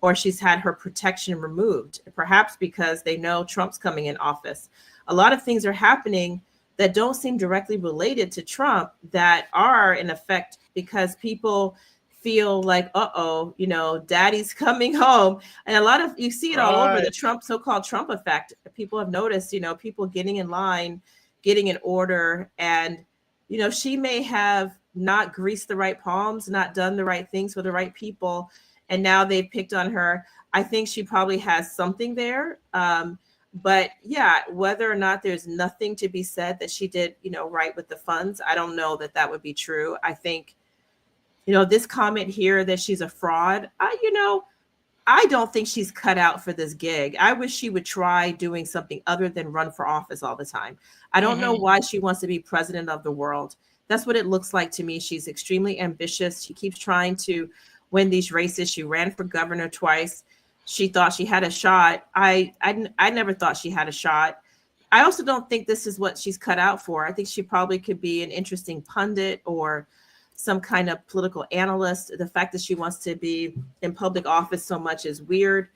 or she's had her protection removed, perhaps because they know Trump's coming in office. A lot of things are happening that don't seem directly related to Trump that are in effect because people feel like, daddy's coming home. And a lot of, you see it all over the Trump, so-called Trump effect. People have noticed, people getting in line, getting in order. And, she may have not greased the right palms, not done the right things for the right people. And now they've picked on her. I think she probably has something there. But yeah, whether or not there's nothing to be said that she did, right with the funds, I don't know that would be true. I think, this comment here that she's a fraud, I don't think she's cut out for this gig. I wish she would try doing something other than run for office all the time. I don't know why she wants to be president of the world. That's what it looks like to me. She's extremely ambitious. She keeps trying to win these races. She ran for governor twice. she thought she had a shot. I never thought she had a shot. I also don't think this is what she's cut out for. I think she probably could be an interesting pundit or some kind of political analyst. The fact that she wants to be in public office so much is weird,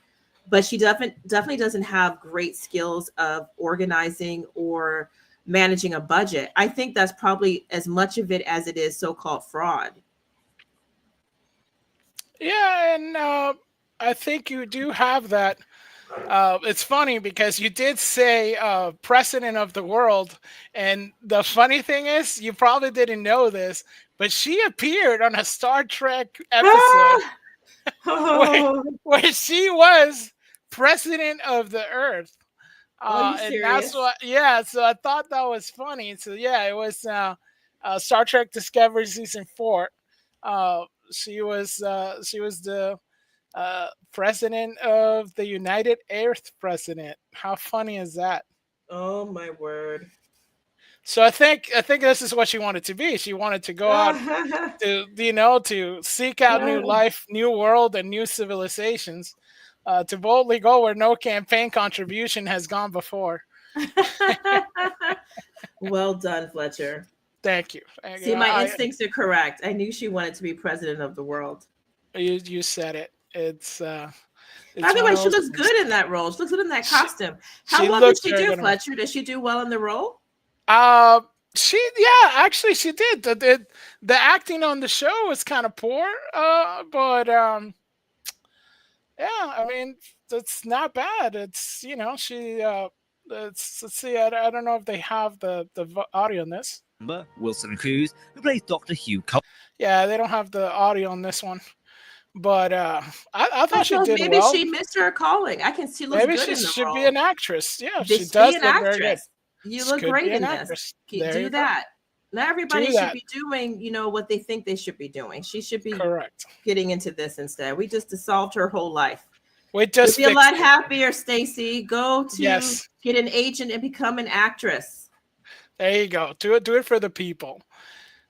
but she definitely doesn't have great skills of organizing or managing a budget. I think that's probably as much of it as it is so-called fraud. Yeah, and I think you do have that. It's funny because you did say president of the world, and the funny thing is, you probably didn't know this, but she appeared on a Star Trek episode where she was president of the Earth. Are you And that's serious? what, yeah. So I thought that was funny. So yeah, it was Star Trek Discovery season 4. She was the president of the United Earth president. How funny is that? Oh my word. So I think this is what she wanted to be. She wanted to go out to seek out new life, new world, and new civilizations. To boldly go where no campaign contribution has gone before. Well done, Fletcher. Thank you. See, my instincts are correct. I knew she wanted to be president of the world. You said it. It's by the way, she looks good in that role. She looks good in that costume. How well did she do, Fletcher? Did she do well in the role? Actually she did. The acting on the show was kind of poor, but yeah, I mean, it's not bad. It's, she let's see. I don't know if they have the audio on this. Wilson Cruz, who plays Dr. Hugh Cole. Yeah, they don't have the audio on this one. But I thought she did maybe well. Maybe she missed her calling. I can see. Maybe she should be an actress. Yeah, she does look very good. You look great in this. Do that. Not everybody should be doing, what they think they should be doing. She should be getting into this instead. We just solved her whole life. You'd be a lot happier, Stacey. Go to get an agent and become an actress. There you go. Do it for the people.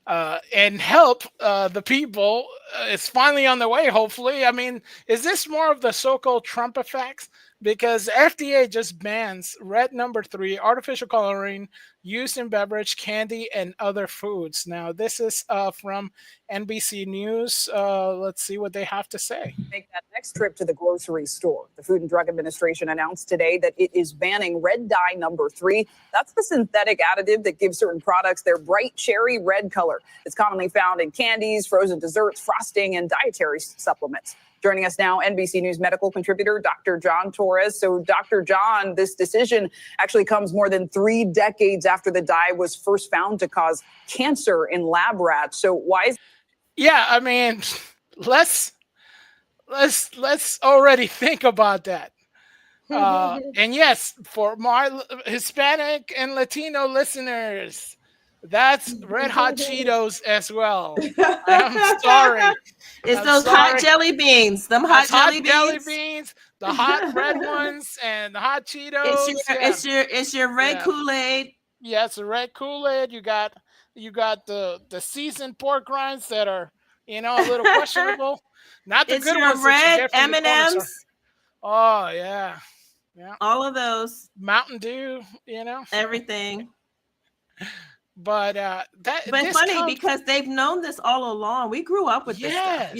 And help the people. It's finally on the way, hopefully. I mean, is this more of the so-called Trump effects? Because FDA just bans red number 3 artificial coloring used in beverage, candy, and other foods. Now, this is from NBC News. Let's see what they have to say. Make that next trip to the grocery store. The Food and Drug Administration announced today that it is banning red dye number 3. That's the synthetic additive that gives certain products their bright cherry red color. It's commonly found in candies, frozen desserts, frosting, and dietary supplements. Joining us now, NBC News medical contributor, Dr. John Torres. So, Dr. John, this decision actually comes more than 3 decades after the dye was first found to cause cancer in lab rats. So, why is... Yeah, I mean, let's already think about that. And yes, for my Hispanic and Latino listeners, that's Red Hot Cheetos as well. I'm sorry. It's those hot jelly beans. Them hot jelly beans. The hot red ones and the hot Cheetos. It's your red Kool-Aid. Yeah, it's a red Kool-Aid. You got the seasoned pork rinds that are, a little questionable. Not the good ones. Red M&Ms. Oh yeah. Yeah. All of those. Mountain Dew, everything. But because they've known this all along. We grew up with this stuff.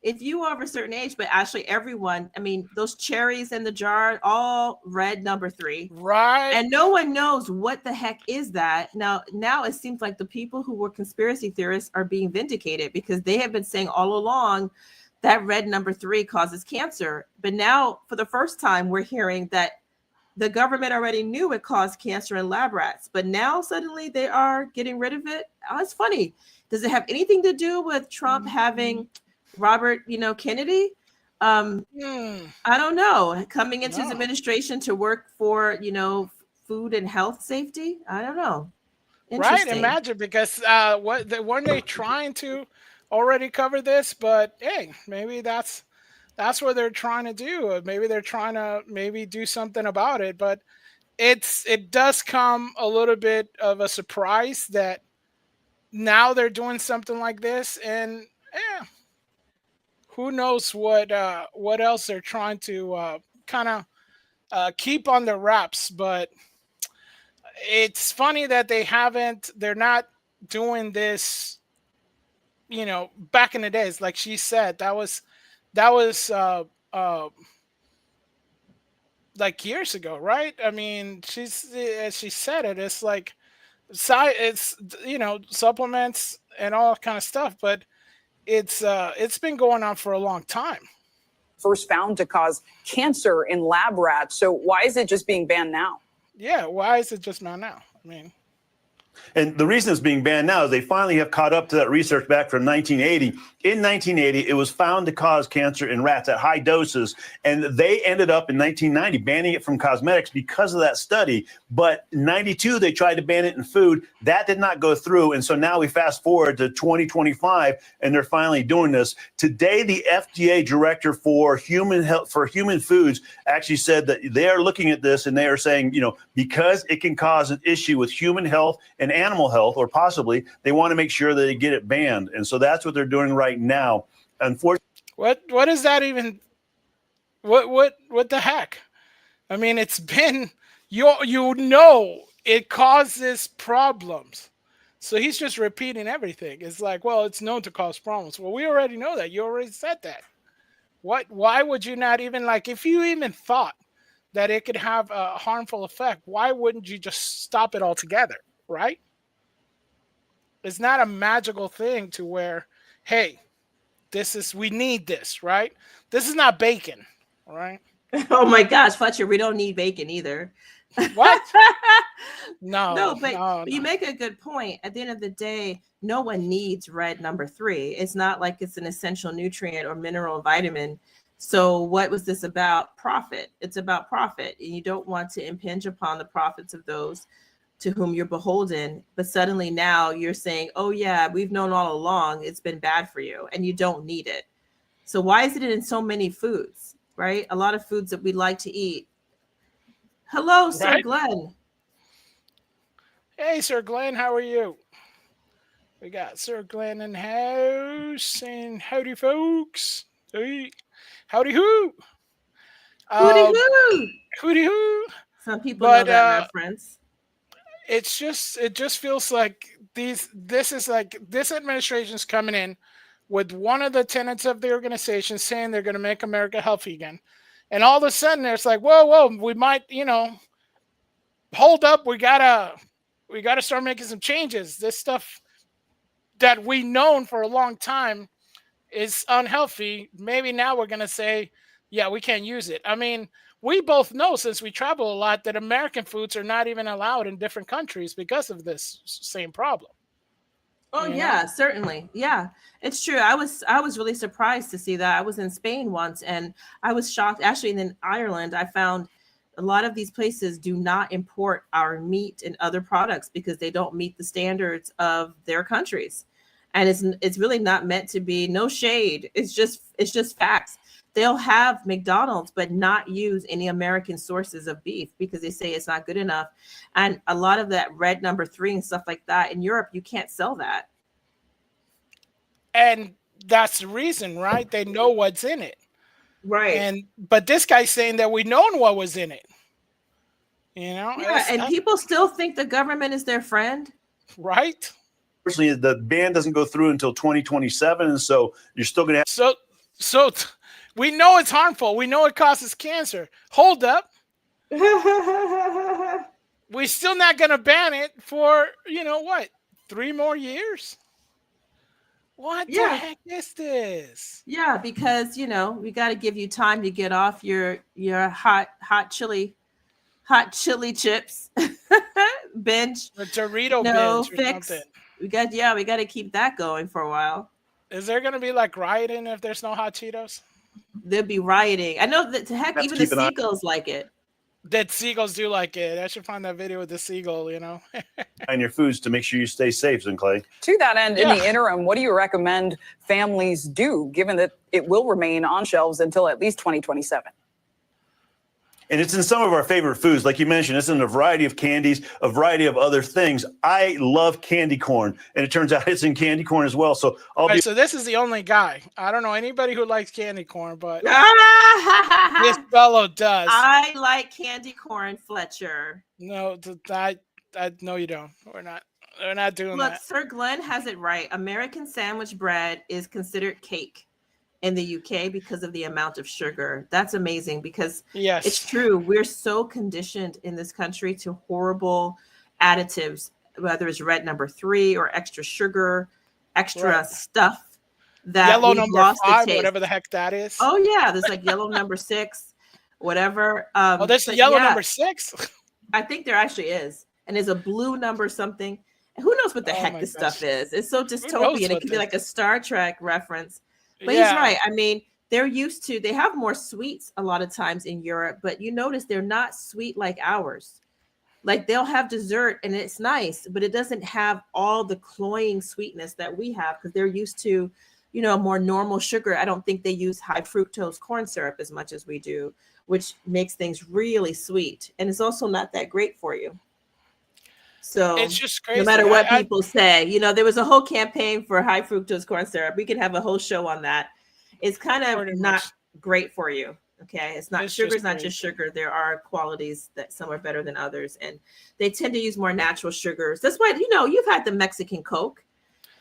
If you are of a certain age, but actually everyone, those cherries in the jar, all red number 3. Right. And no one knows what the heck is that. Now it seems like the people who were conspiracy theorists are being vindicated because they have been saying all along that red number 3 causes cancer. But now for the first time, we're hearing that the government already knew it caused cancer in lab rats, but now suddenly they are getting rid of it. Oh, it's funny. Does it have anything to do with Trump having Robert, Kennedy? I don't know. Coming into his administration to work for, food and health safety? I don't know. Right. Imagine, because weren't they trying to already cover this? But hey, maybe that's what they're trying to do. Maybe they're trying to do something about it. But it does come a little bit of a surprise that now they're doing something like this. And who knows what else they're trying to kind of keep on the wraps. But it's funny that they're not doing this, back in the days. Like she said, that was like years ago, right? I mean, as she said it, it's like it's supplements and all kind of stuff, but it's been going on for a long time. First found to cause cancer in lab rats. So why is it just being banned now? Yeah, why is it just not now? I mean, and the reason it's being banned now is they finally have caught up to that research back from 1980. In 1980, it was found to cause cancer in rats at high doses, and they ended up in 1990 banning it from cosmetics because of that study. But in 92, they tried to ban it in food. That did not go through, and so now we fast forward to 2025, and they're finally doing this. Today, the FDA director for human health, for human foods, actually said that they are looking at this, and they are saying, because it can cause an issue with human health and animal health, or possibly, they want to make sure that they get it banned. And so that's what they're doing right now. Unfortunately, what is that even? What the heck? I mean, it's been it causes problems. So he's just repeating everything. It's like, well, it's known to cause problems. Well, we already know that. You already said that. Why would you not even, like, if you even thought that it could have a harmful effect, why wouldn't you just stop it altogether, right? It's not a magical thing to where, hey, we need this, right? This is not bacon, right? Oh my gosh, Fletcher, we don't need bacon either. What? No, but you make a good point. At the end of the day, no one needs red number 3. It's not like it's an essential nutrient or mineral vitamin. So what was this about? Profit. It's about profit. And you don't want to impinge upon the profits of those to whom you're beholden. But suddenly now you're saying, oh yeah, we've known all along it's been bad for you and you don't need it. So why is it in so many foods, right? A lot of foods that we like to eat. Hello, Sir Right? Glenn. Hey, Sir Glenn, how are you? We got Sir Glenn in house, and howdy, folks. Hey, howdy hoo. Hooty hoo. Hooty hoo. Some people know that reference. It just feels like this administration's coming in with one of the tenets of the organization saying they're going to make America healthy again. And all of a sudden it's like, whoa, we might, hold up. We gotta start making some changes. This stuff that we known for a long time is unhealthy. Maybe now we're going to say, yeah, we can't use it. I mean, we both know, since we travel a lot, that American foods are not even allowed in different countries because of this same problem. Oh yeah, certainly. Yeah, it's true. I was really surprised to see that. I was in Spain once and I was shocked. Actually, in Ireland, I found a lot of these places do not import our meat and other products because they don't meet the standards of their countries. And it's really not meant to be, no shade. It's just facts. They'll have McDonald's, but not use any American sources of beef because they say it's not good enough. And a lot of that red number 3 and stuff like that in Europe, you can't sell that. And that's the reason, right? They know what's in it. Right. But this guy's saying that we known what was in it. Yeah, and people still think the government is their friend. Right. Unfortunately, the ban doesn't go through until 2027, and so you're still going to have. So we know it's harmful. We know it causes cancer. Hold up. We're still not going to ban it for, 3 more years? What the heck is this? Yeah, because, we got to give you time to get off your hot chili chips binge. The Dorito binge or fix. something. We got to keep that going for a while. Is there going to be like rioting if there's no hot Cheetos? They'll be rioting. I know that even the seagulls like it. That seagulls do like it. I should find that video with the seagull, And your foods to make sure you stay safe, Clay. To that end, in the interim, what do you recommend families do, given that it will remain on shelves until at least 2027? And it's in some of our favorite foods. Like you mentioned, it's in a variety of candies, a variety of other things. I love candy corn, and it turns out it's in candy corn as well. So All right, so this is the only guy. I don't know anybody who likes candy corn, but this fellow does. I like candy corn, Fletcher. No, I no, you don't. We're not doing Look, that. Sir Glenn has it right. American sandwich bread is considered cake in the UK because of the amount of sugar. That's amazing because Yes. it's true. We're so conditioned in this country to horrible additives, whether it's red number 3 or extra sugar, extra Right. stuff that Yellow we've number lost the 5, taste. whatever the heck that is. Oh yeah, there's like yellow number 6, whatever. Oh, there's but yellow yeah, number 6. I think there actually is, and there's a blue number something. And who knows what the Oh heck my this gosh. stuff is? It's so knows dystopian. It what could be this- like a Star Trek reference. But Yeah. he's right. I mean, they have more sweets a lot of times in Europe, but you notice they're not sweet like ours. Like they'll have dessert and it's nice, but it doesn't have all the cloying sweetness that we have because they're used to, more normal sugar. I don't think they use high fructose corn syrup as much as we do, which makes things really sweet. And it's also not that great for you. So It's just crazy. no matter what people say, there was a whole campaign for high fructose corn syrup. We could have a whole show on that. It's kind of Pretty not much. great for you. Okay. It's not It's sugar's just not just sugar. There are qualities that some are better than others. And they tend to use more natural sugars. That's why, you've had the Mexican Coke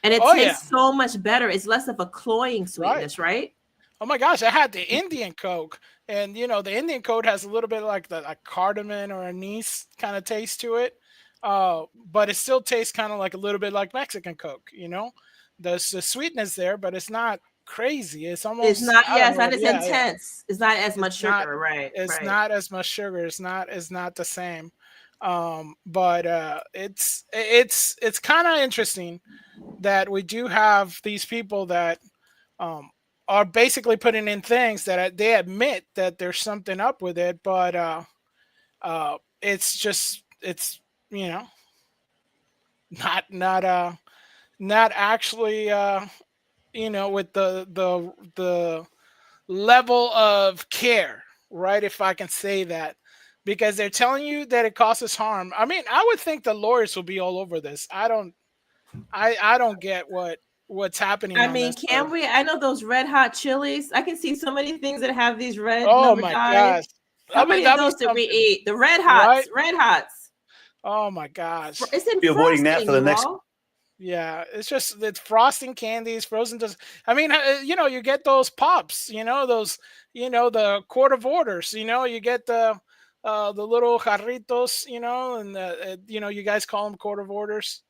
and it tastes so much better. It's less of a cloying sweetness, right? Oh my gosh, I had the Indian Coke, and the Indian Coke has a little bit like the cardamom or anise kind of taste to it, but it still tastes kind of like a little bit like Mexican Coke. There's the sweetness there, but it's not crazy. It's almost It's not, I don't it's know, not as yeah. intense. It's not as much not- sugar, right? It's right. not as much sugar. It's not the same. But it's kind of interesting that we do have these people that are basically putting in things that they admit that there's something up with it, but it's not actually with the level of care, right? If I can say that, because they're telling you that it causes harm. I mean, I would think the lawyers will be all over this. I don't get what's happening. I on mean, this can stuff. we? I know those red hot chilies. I can see so many things that have these red Oh number my dyes. gosh! How many of those did we eat? The red hots, Right? red hots. Oh my gosh! It's in Be avoiding that frosting, for the you next. all. Yeah, it's frosting candies, frozen. I mean, you get those pops. Those. The quart of orders. You get the little jarritos. And you guys call them quart of orders.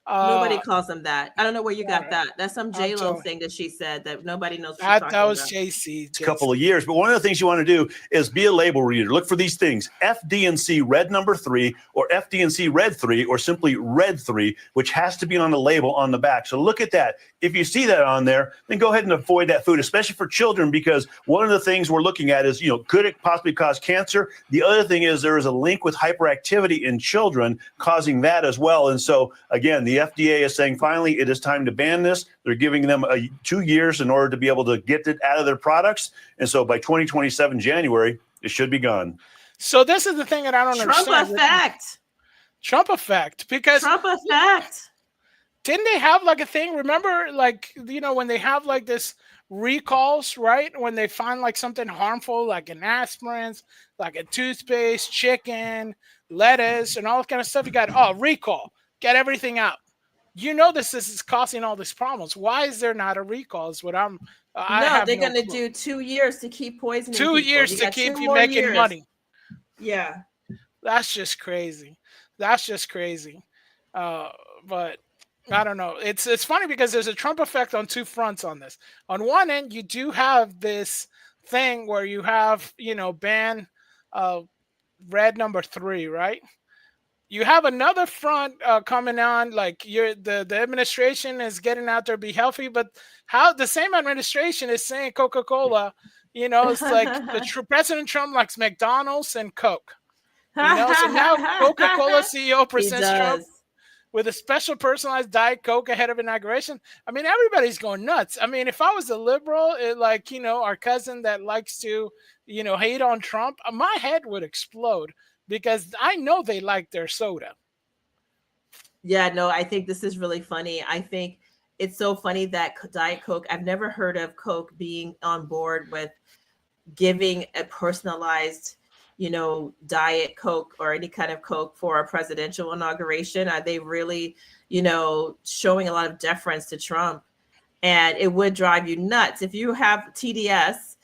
Nobody calls them that. I don't know where you got right. that. That's some I'm J-Lo telling- thing that she said that nobody knows what she's That talking was about. JC. A couple of years. But one of the things you want to do is be a label reader. Look for these things: FD&C red number 3, or FD&C red 3, or simply red 3, which has to be on the label on the back. So look at that. If you see that on there, then go ahead and avoid that food, especially for children, because one of the things we're looking at is, could it possibly cause cancer? The other thing is there is a link with hyperactivity in children causing that as well. And so again, the FDA is saying finally it is time to ban this. They're giving them 2 years in order to be able to get it out of their products. And so by 2027 January, it should be gone. So this is the thing that I don't Trump understand. effect. Trump effect, because Trump effect. didn't they have like a thing? Remember, when they have like this recalls, right? When they find like something harmful, like an aspirins, like a toothpaste, chicken, lettuce, and all that kind of stuff, you got recall, get everything out. This is causing all these problems. Why is there not a recall? Is what I'm. No, they're going to do 2 years to keep poisoning 2 people. years You to got keep 2 you more making years. money. Yeah. That's just crazy. That's just crazy. But I don't know. It's funny because there's a Trump effect on two fronts on this. On one end, you do have this thing where you have, ban red number 3, right? You have another front coming on, like the administration is getting out there, be healthy, but how the same administration is saying Coca-Cola, it's like President Trump likes McDonald's and Coke. So now Coca-Cola CEO presents Trump with a special personalized Diet Coke ahead of inauguration. I mean, everybody's going nuts. I mean, if I was a liberal, our cousin that likes to, hate on Trump, my head would explode because I know they like their soda. Yeah, no, I think this is really funny. I think it's so funny that Diet Coke, I've never heard of Coke being on board with giving a personalized, Diet Coke or any kind of Coke for a presidential inauguration. Are they really, showing a lot of deference to Trump? And it would drive you nuts. If you have TDS,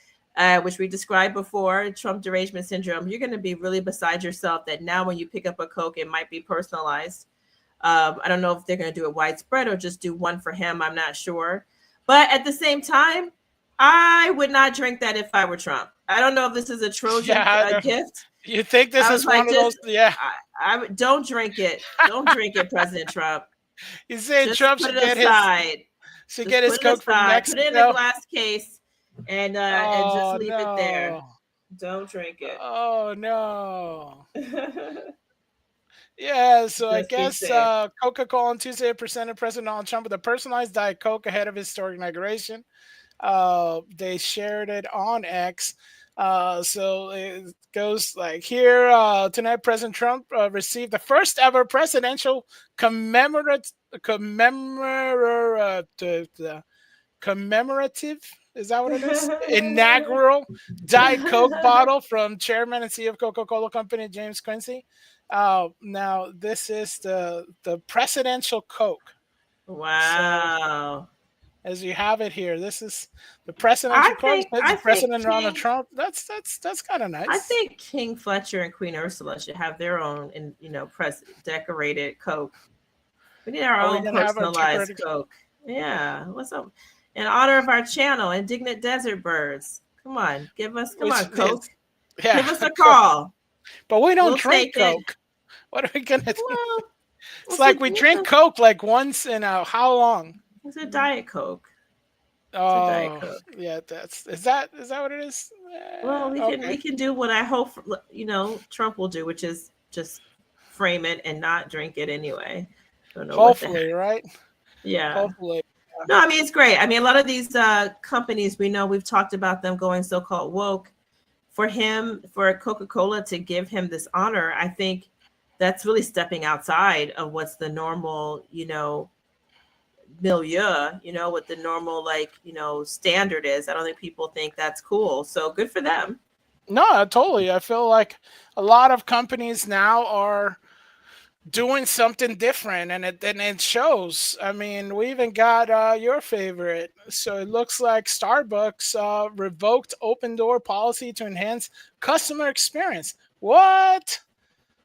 which we described before, Trump derangement syndrome, you're going to be really beside yourself that now when you pick up a Coke, it might be personalized. I don't know if they're going to do it widespread or just do one for him. I'm not sure. But at the same time, I would not drink that if I were Trump. I don't know if this is a Trojan gift. You think this is one of those? Yeah. Don't drink it. Don't drink it, President Trump. You say Trump should get his Coke from Mexico. Put it in a glass case and just leave it there. Don't drink it. Oh, no. Yeah, so I guess Coca-Cola on Tuesday presented President Donald Trump with a personalized Diet Coke ahead of his historic inauguration. They shared it on X. So it goes like here. Tonight, President Trump received the first ever presidential commemorative, is that what it is? Inaugural Diet Coke bottle from Chairman and CEO of Coca-Cola Company, James Quincy. Now this is the presidential Coke. Wow. So, as you have it here, this is the presidential Coke. President Donald Trump. That's kind of nice. I think King Fletcher and Queen Ursula should have their own, decorated Coke. We need our own personalized Coke. Yeah. What's up? In honor of our channel, Indignant Desert Birds. Come on, Coke. Yeah. Give us a call. But we don't drink Coke. What are we gonna do? Well, it's like we drink Coke like once in how long? It's a Diet Coke. Oh, Diet Coke. Yeah, is that what it is? Well, we can do what I hope Trump will do, which is just frame it and not drink it anyway. Don't know. Hopefully, right? Yeah. Hopefully. No, I mean it's great. I mean a lot of these companies we've talked about them going so-called woke. For Coca-Cola to give him this honor, I think that's really stepping outside of what's the normal, milieu, what the normal, standard is. I don't think people think that's cool. So good for them. No, totally. I feel like a lot of companies now are doing something different and it shows. I mean, we even got your favorite. So it looks like Starbucks revoked open door policy to enhance customer experience. What?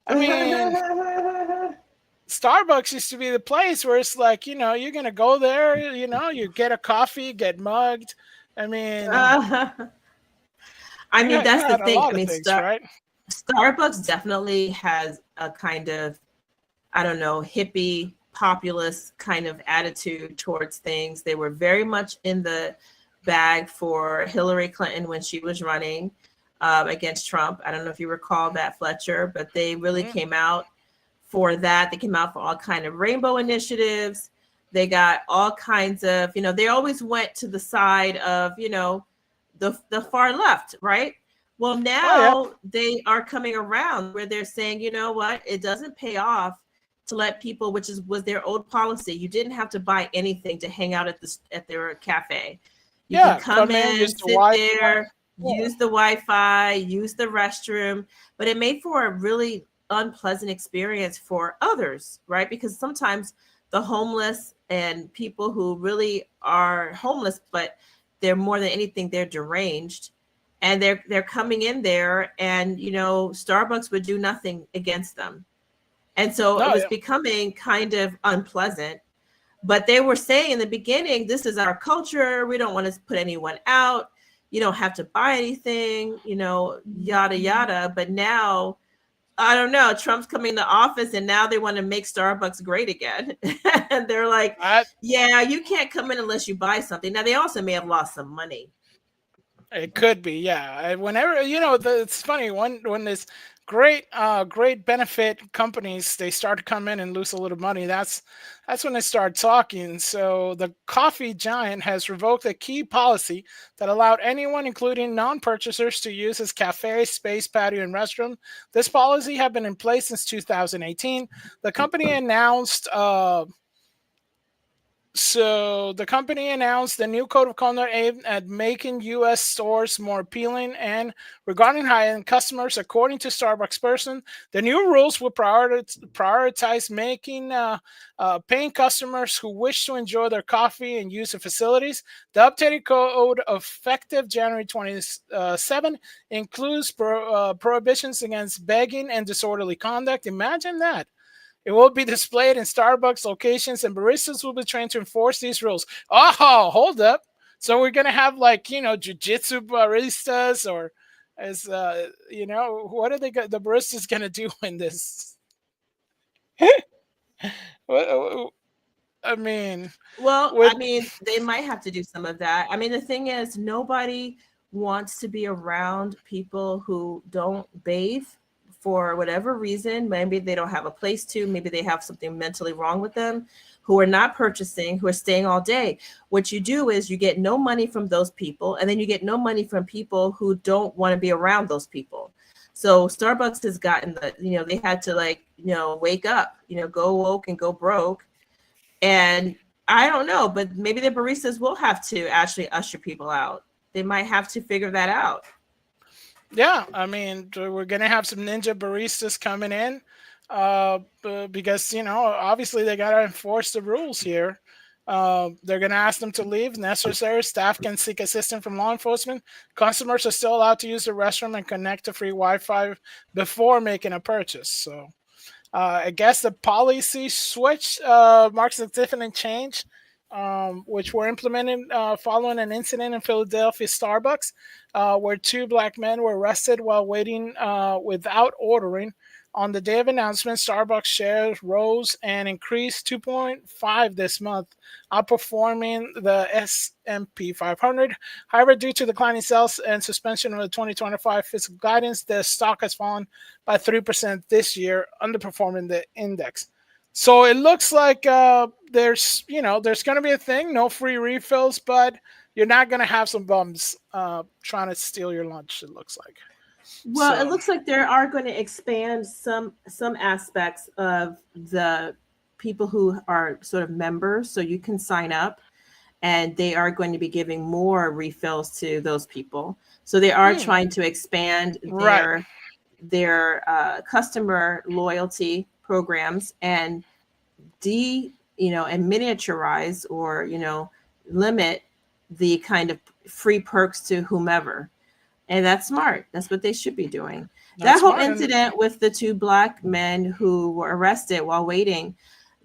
I mean, Starbucks used to be the place where it's like, you're going to go there, you get a coffee, get mugged. I mean, that's the thing. I mean, right? Starbucks definitely has a kind of, I don't know, hippie, populist kind of attitude towards things. They were very much in the bag for Hillary Clinton when she was running against Trump. I don't know if you recall that, Fletcher, but they really came out for that. They came out for all kind of rainbow initiatives. They got all kinds of, they always went to the side of, the far left, right? Well, now they are coming around where they're saying, you know what, it doesn't pay off to let people, which was their old policy. You didn't have to buy anything to hang out at their cafe. You can come in, sit there, use the Wi-Fi, use the restroom, but it made for a really unpleasant experience for others, right? Because sometimes the homeless and people who really are homeless, but they're more than anything, they're deranged, and they're coming in there, and Starbucks would do nothing against them. And so it was becoming kind of unpleasant. But they were saying in the beginning, this is our culture. We don't want to put anyone out. You don't have to buy anything, yada, yada. But now, I don't know, Trump's coming to office and now they want to make Starbucks great again. And they're like, yeah, you can't come in unless you buy something. Now, they also may have lost some money. It could be, yeah. Whenever, it's funny, when this great benefit companies, they start to come in and lose a little money. That's when they start talking. So the coffee giant has revoked a key policy that allowed anyone, including non-purchasers, to use its cafe, space, patio, and restroom. This policy had been in place since 2018. The company announced the company announced the new code of conduct aimed at making U.S. stores more appealing and regarding high-end customers. According to Starbucks person, the new rules will prioritize making paying customers who wish to enjoy their coffee and use the facilities. The updated code, effective January 27, includes prohibitions against begging and disorderly conduct. Imagine that. It will be displayed in Starbucks locations, and baristas will be trained to enforce these rules. Oh, hold up! So we're gonna have jiu-jitsu baristas, or what are the baristas gonna do in this? I mean, Well, with they might have to do some of that. I mean, the thing is, nobody wants to be around people who don't bathe for whatever reason. Maybe they don't have a place to, maybe they have something mentally wrong with them, who are not purchasing, who are staying all day. What you do is you get no money from those people, and then you get no money from people who don't want to be around those people. So Starbucks has gotten they had to wake up, go woke and go broke. And I don't know, but maybe the baristas will have to actually usher people out. They might have to figure that out. Yeah, I mean, we're gonna have some ninja baristas coming in, because obviously they gotta enforce the rules here. They're gonna ask them to leave. Necessary staff can seek assistance from law enforcement. Customers are still allowed to use the restroom and connect to free Wi-Fi before making a purchase. So, I guess the policy switch marks a definite change, which were implemented following an incident in Philadelphia Starbucks, where two black men were arrested while waiting without ordering. On the day of announcement, Starbucks shares rose and increased 2.5 this month, outperforming the S&P 500. However, due to declining sales and suspension of the 2025 fiscal guidance, the stock has fallen by 3% this year, underperforming the index. So it looks like there's going to be a thing, no free refills, but you're not going to have some bums trying to steal your lunch, it looks like. Well, it looks like they are going to expand some aspects of the people who are sort of members, so you can sign up, and they are going to be giving more refills to those people. So they are trying to expand their customer loyalty programs and miniaturize or limit the kind of free perks to whomever. And that's smart. That's what they should be doing. That whole incident with the two black men who were arrested while waiting,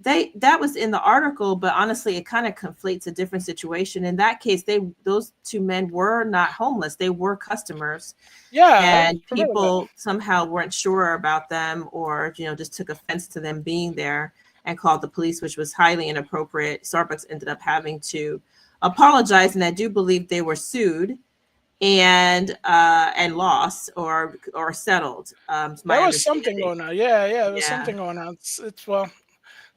that was in the article, but honestly, it kind of conflates a different situation. In that case, those two men were not homeless. They were customers. Yeah. And people somehow weren't sure about them, or just took offense to them being there and called the police, which was highly inappropriate. Starbucks ended up having to apologize, and I do believe they were sued and lost or settled. There was something going on. Yeah, there was something going on.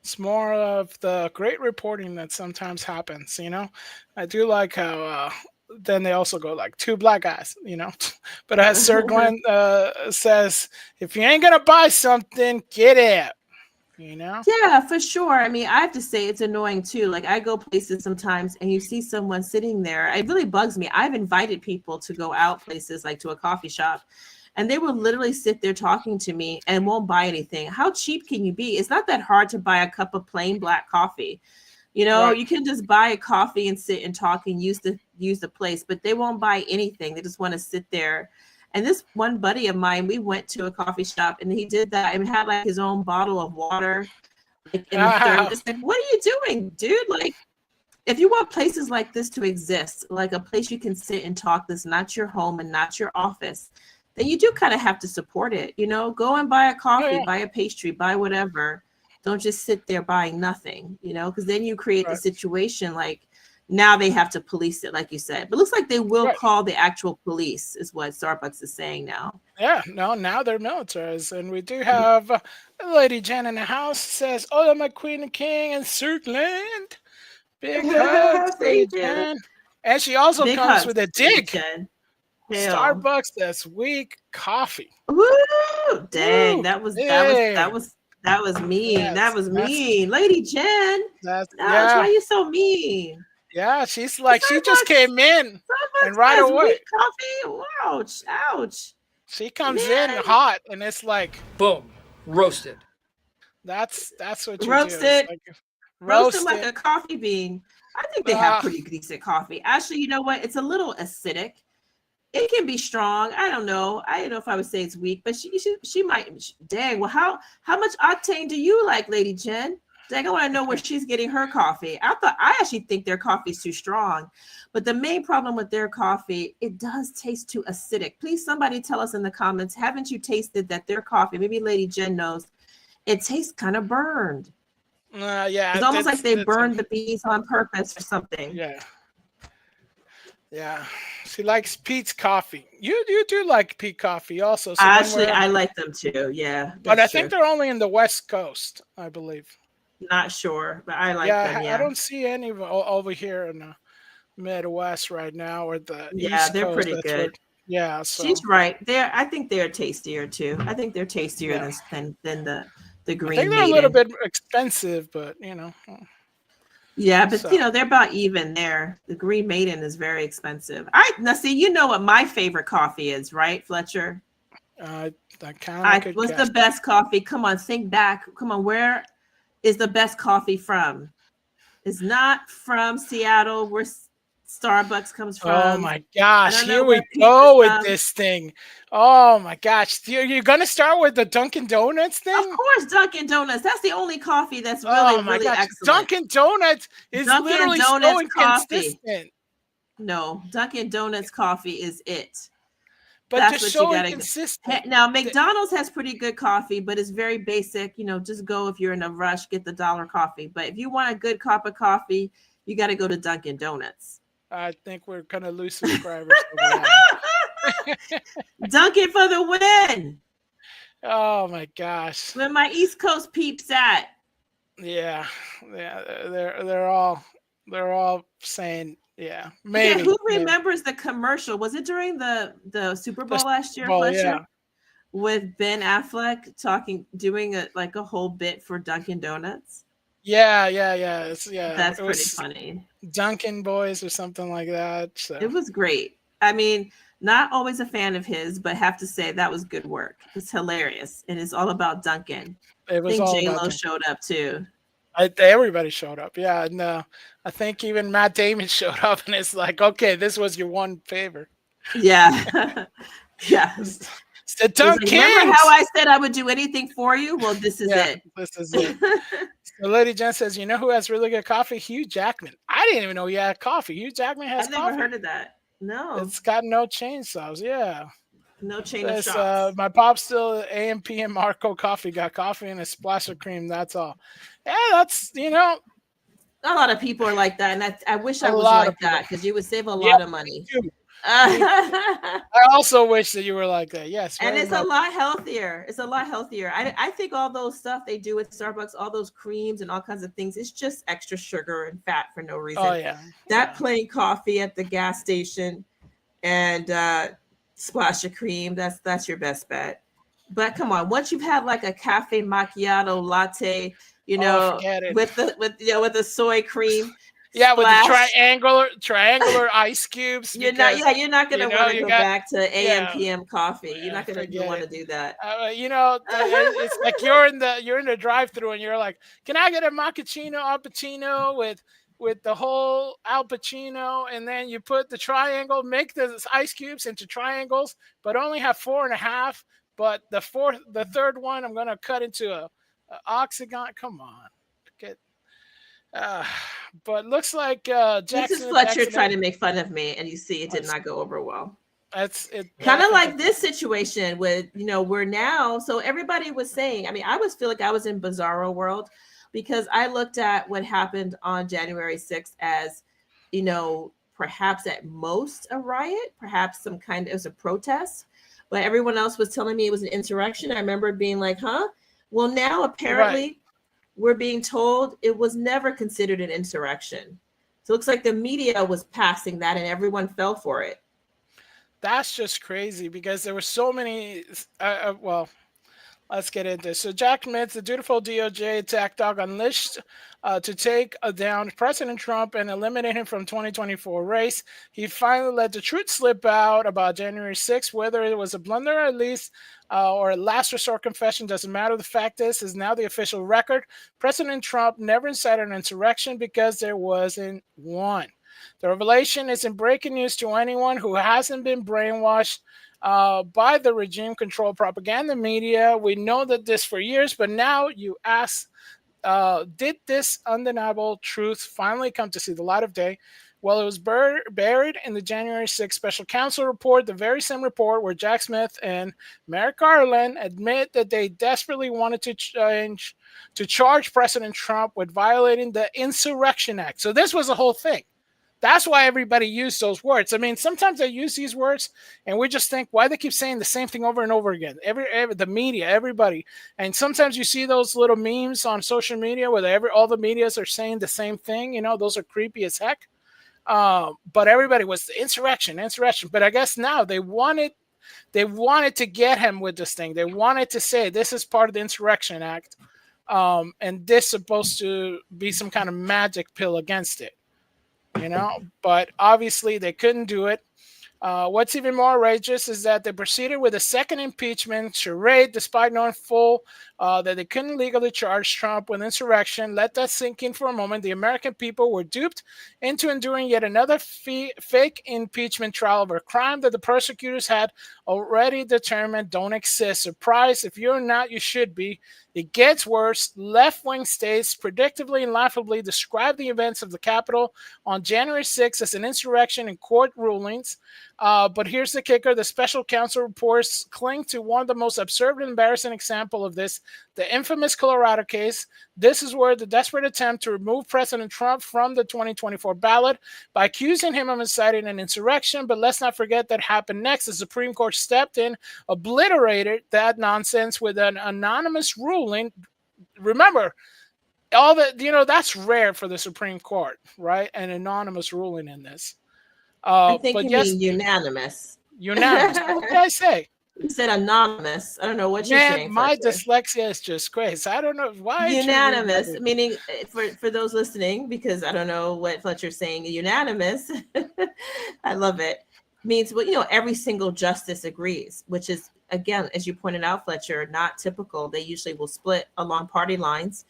It's more of the great reporting that sometimes happens. I do like how then they also go like two black guys. But as Sir Glenn says, if you ain't gonna buy something, get it. Yeah, for sure. I mean, I have to say it's annoying too. Like, I go places sometimes and you see someone sitting there. It really bugs me. I've invited people to go out places, like to a coffee shop, and they will literally sit there talking to me and won't buy anything. How cheap can you be? It's not that hard to buy a cup of plain black coffee. You can just buy a coffee and sit and talk and use the place, but they won't buy anything. They just want to sit there. And this one buddy of mine, we went to a coffee shop and he did that and had like his own bottle of water. Like, in the third. Just like, what are you doing, dude? Like, if you want places like this to exist, like a place you can sit and talk that's not your home and not your office, then you do kind of have to support it. Go and buy a coffee, buy a pastry, buy whatever. Don't just sit there buying nothing, because then you create the situation like, now they have to police it, like you said. But it looks like they will Right. call the actual police, is what Starbucks is saying now. Yeah, no, now they're militarized. And we do have Lady Jen in the house says, "Oh, my queen and king in Suitland." Big hugs, Lady Thank you. Jen. And she also Big comes hugs, with a Lady dig. Jen. Hell. Starbucks that's weak coffee. Woo! Dang, Woo! that was mean. Yes, That was that's mean. Lady Jen. that's Ouch, why yeah. you so mean? Yeah, she's like she just Starbucks, came in and Starbucks right has away. weak coffee. Ouch, ouch. She comes in Man. hot and it's like Boom. Roasted. that's what you do. Roasted. It's like Roasted like roasted. a coffee bean. I think they have Ah, pretty decent coffee. Actually, you know what? It's a little acidic. It can be strong. I don't know. I don't know if I would say it's weak, but she might. Dang. Well, how much octane do you like, Lady Jen? Dang, I want to know where she's getting her coffee. I actually think their coffee's too strong, but the main problem with their coffee, it does taste too acidic. Please, somebody tell us in the comments. Haven't you tasted that their coffee? Maybe Lady Jen knows. It tastes kind of burned. yeah, It's almost like they that's burned the beans on purpose or something. yeah. Yeah. She likes Pete's coffee. You do like Pete coffee also. So when Actually, we're- I like them too. Yeah, but I that's think true. they're only in the West Coast, I believe. Not sure, but I like Yeah, them. I Yeah, don't see any over here in the Midwest right now or the yeah, East they're Coast. pretty That's good. where, yeah, so She's right. I think they're tastier too. I think they're tastier yeah. than the I Green think they're a little Maiden. bit expensive, but Yeah, but so they're about even there. The Green Maiden is very expensive. Now see, you know what my favorite coffee is, right, Fletcher? I kind of could What's guess. the best coffee? Come on, think back. Come on, where is the best coffee from? It's not from Seattle, where Starbucks comes from. Oh my gosh, don't know here where we Pete's go with from. this thing. Oh my gosh, you're gonna start with the Dunkin' Donuts thing? Of course, Dunkin' Donuts. That's the only coffee that's really, Oh my really gosh, excellent. Dunkin' Donuts is Dunkin' literally so Donuts coffee. inconsistent. No, Dunkin' Donuts coffee is it. But That's just what so you gotta inconsistent. Now, McDonald's has pretty good coffee, but it's very basic. You know, just go if you're in a rush, get the dollar coffee. But if you want a good cup of coffee, you got to go to Dunkin' Donuts. I think we're gonna lose subscribers for that. Dunkin' for the win. Oh my gosh. Where my East Coast peeps at? Yeah, they're all saying yeah, maybe. Yeah, who maybe. remembers the commercial? Was it during the Super Bowl last year, Bowl, Fletcher? yeah. With Ben Affleck doing a whole bit for Dunkin' Donuts. Yeah. That's It pretty was funny. Dunkin' Boys or something like that. So. It was great. I mean, not always a fan of his, but have to say that was good work. It's hilarious, and it's all about Dunkin'. It was I think all J-Lo about Dunkin'. showed up too. Everybody showed up. Yeah, and I think even Matt Damon showed up, and it's like, okay, this was your one favor. Yeah, yeah. It's the Dunkin'. Remember how I said I would do anything for you? Well, this is it. This is it. So Lady Jen says, you know who has really good coffee? Hugh Jackman. I didn't even know he had coffee. Hugh Jackman has I've coffee. never heard of that. No. It's got no chainsaws. Yeah. No chain of shots. My pop still AM PM Marco coffee got coffee and a splash of cream. That's all. Yeah, that's A lot of people are like that, and I wish I was like that because you would save a lot of money. I also wish that you were like that. Yes, and very it's much. a lot healthier. It's a lot healthier. I think all those stuff they do with Starbucks, all those creams and all kinds of things, it's just extra sugar and fat for no reason. Oh yeah. That plain coffee at the gas station and splash of cream, that's your best bet. But come on, once you've had like a cafe macchiato latte, forget it. with the soy cream. Yeah, splash, with the triangular ice cubes. you're not gonna want to go back to AM yeah. PM coffee. You're not gonna Forget want to it. do that. It's like you're in the drive-thru and you're like, can I get a macchiato al pacino with the whole al pacino, and then you put the triangle, make the ice cubes into triangles, but only have 4.5. But the third one, I'm gonna cut into a octagon. Come on, but looks like Jackson. This is Fletcher trying to make fun of me, and you see it did not go over well. That's it. Kind of like this situation with, we're now. So everybody was saying, I mean, I feel like I was in bizarro world because I looked at what happened on January 6th as perhaps at most a riot, perhaps some kind of, it was a protest, but everyone else was telling me it was an insurrection. I remember being like, huh? Well, now apparently we're being told it was never considered an insurrection. So it looks like the media was passing that and everyone fell for it. That's just crazy because there were so many. Well, let's get into this. So Jack Smith, the dutiful DOJ attack dog unleashed to take down President Trump and eliminate him from 2024 race. He finally let the truth slip out about January 6th, whether it was a blunder at least or a last resort confession, doesn't matter. The fact is now the official record. President Trump never incited an insurrection because there wasn't one. The revelation isn't breaking news to anyone who hasn't been brainwashed by the regime-controlled propaganda media. We know that this for years, but now you ask, did this undeniable truth finally come to see the light of day? Well, it was buried in the January 6th special counsel report, the very same report where Jack Smith and Merrick Garland admit that they desperately wanted to charge President Trump with violating the Insurrection Act. So this was the whole thing. That's why everybody used those words. I mean, sometimes they use these words and we just think, why they keep saying the same thing over and over again? The media, everybody. And sometimes you see those little memes on social media where all the medias are saying the same thing. Those are creepy as heck. But everybody was insurrection. But I guess now they wanted to get him with this thing. They wanted to say this is part of the Insurrection Act. And this is supposed to be some kind of magic pill against it. But obviously they couldn't do it. What's even more outrageous is that they proceeded with a second impeachment charade despite knowing full that they couldn't legally charge Trump with insurrection. Let that sink in for a moment. The American people were duped into enduring yet another fake impeachment trial over a crime that the prosecutors had already determined don't exist. Surprise, if you're not, you should be. It gets worse. Left-wing states predictably and laughably described the events of the Capitol on January 6th as an insurrection in court rulings. But here's the kicker. The special counsel reports cling to one of the most absurd and embarrassing examples of this, the infamous Colorado case. This is where the desperate attempt to remove President Trump from the 2024 ballot by accusing him of inciting an insurrection. But let's not forget that happened next. The Supreme Court stepped in, obliterated that nonsense with an anonymous ruling. Remember, all that, that's rare for the Supreme Court, right? An anonymous ruling in this. I think you mean unanimous. Unanimous. What did I say? You said anonymous. I don't know what you're saying. My dyslexia is just crazy. I don't know why. Unanimous, meaning for those listening, because I don't know what Fletcher's saying. Unanimous, I love it. Means every single justice agrees, which is, again, as you pointed out, Fletcher, not typical. They usually will split along party lines.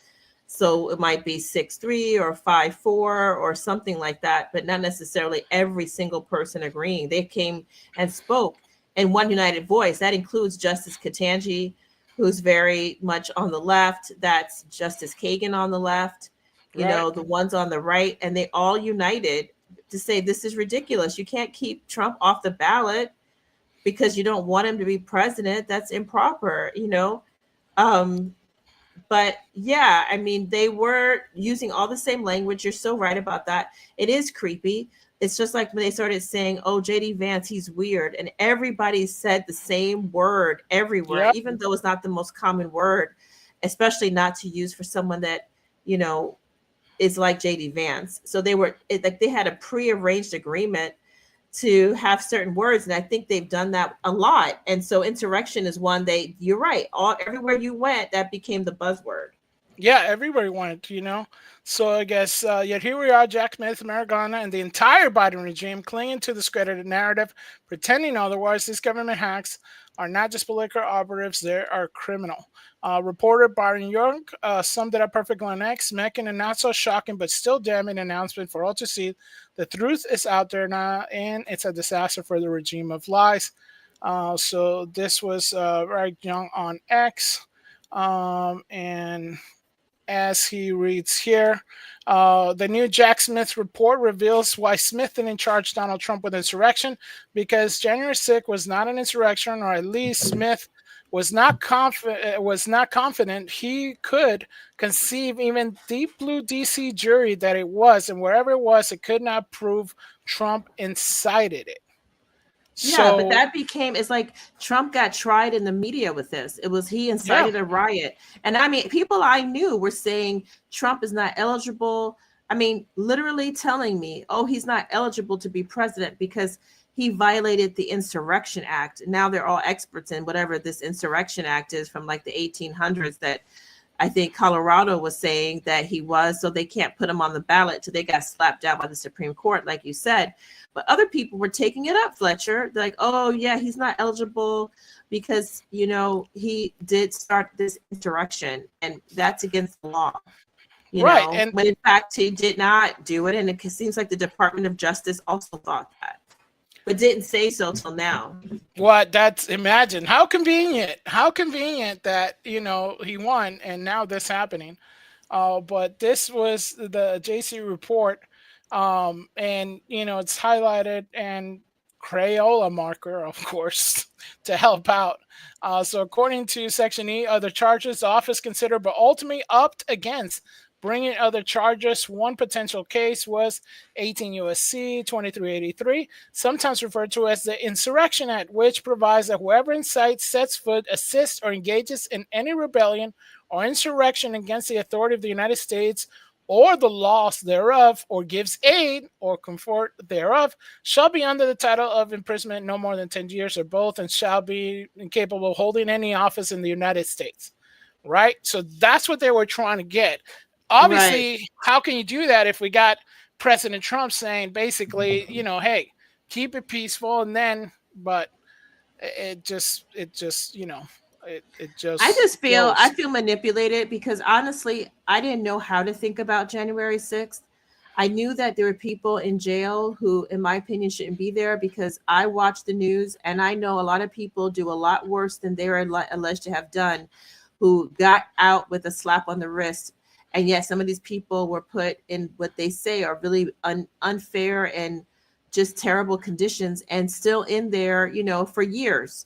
So it might be 6-3 or 5-4 or something like that, but not necessarily every single person agreeing. They came and spoke in one united voice. That includes Justice Ketanji, who's very much on the left. That's Justice Kagan on the left, the ones on the right, and they all united to say this is ridiculous. You can't keep Trump off the ballot because you don't want him to be president. That's improper, But yeah, I mean, they were using all the same language. You're so right about that. It is creepy. It's just like when they started saying, oh, JD Vance, he's weird. And everybody said the same word everywhere, even though it's not the most common word, especially not to use for someone that, is like JD Vance. So they had a prearranged agreement to have certain words. And I think they've done that a lot. And so insurrection is one you're right. Everywhere you went, that became the buzzword. Yeah, everybody wanted to, So I guess, yet here we are, Jack Smith, Marijuana, and the entire Biden regime clinging to the discredited narrative, pretending otherwise. These government hacks are not just political operatives, they are criminal. Reporter Byron Young summed it up perfectly on X, making a not so shocking but still damning announcement for all to see. The truth is out there now, and it's a disaster for the regime of lies. So this was Byron Young on X, and as he reads here, the new Jack Smith report reveals why Smith didn't charge Donald Trump with insurrection, because January 6th was not an insurrection, or at least Smith was not confident he could conceive even deep blue DC jury that it was, and wherever it was, it could not prove Trump incited it. Yeah, but that became, it's like Trump got tried in the media with this. It was he incited a riot. And I mean, people I knew were saying Trump is not eligible. I mean, literally telling me, oh, he's not eligible to be president because he violated the Insurrection Act. Now they're all experts in whatever this Insurrection Act is from like the 1800s that I think Colorado was saying that he was, so they can't put him on the ballot till they got slapped down by the Supreme Court, like you said. But other people were taking it up, Fletcher. They're like, oh, yeah, he's not eligible because, you know, he did start this insurrection and that's against the law. You know, and when in fact he did not do it. And it seems like the Department of Justice also thought that, but didn't say so till now. What? That's, imagine how convenient that, you know, he won and now this happening. But this was the JC report, and you know it's highlighted and Crayola marker, of course, to help out. So according to Section E, other charges the office considered but ultimately upped against bringing other charges. One potential case was 18 U.S.C. 2383, sometimes referred to as the Insurrection Act, which provides that whoever incites, sets foot, assists, or engages in any rebellion or insurrection against the authority of the United States or the laws thereof, or gives aid or comfort thereof, shall be under the title of imprisonment no more than 10 years or both, and shall be incapable of holding any office in the United States. Right? So that's what they were trying to get. Obviously, how can you do that if we got President Trump saying basically, you know, hey, keep it peaceful, and then, but it just, you know, it just. I feel manipulated because honestly, I didn't know how to think about January 6th. I knew that there were people in jail who, in my opinion, shouldn't be there because I watch the news and I know a lot of people do a lot worse than they are alleged to have done, who got out with a slap on the wrist. And yet some of these people were put in what they say are really unfair and just terrible conditions and still in there, you know, for years.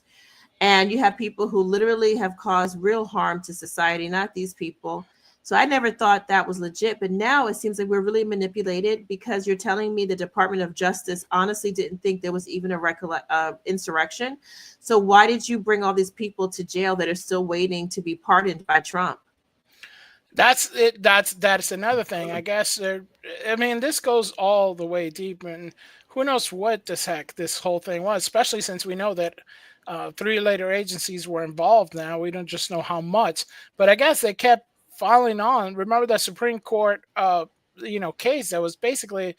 And you have people who literally have caused real harm to society, not these people. So I never thought that was legit. But now it seems like we're really manipulated because you're telling me the Department of Justice honestly didn't think there was even a insurrection. So why did you bring all these people to jail that are still waiting to be pardoned by Trump? That's it. That's another thing. I guess I mean, this goes all the way deep, and who knows what this whole thing was, especially since we know that 3 later agencies were involved now. We don't just know how much, but I guess they kept filing on. Remember that Supreme Court you know, case that was basically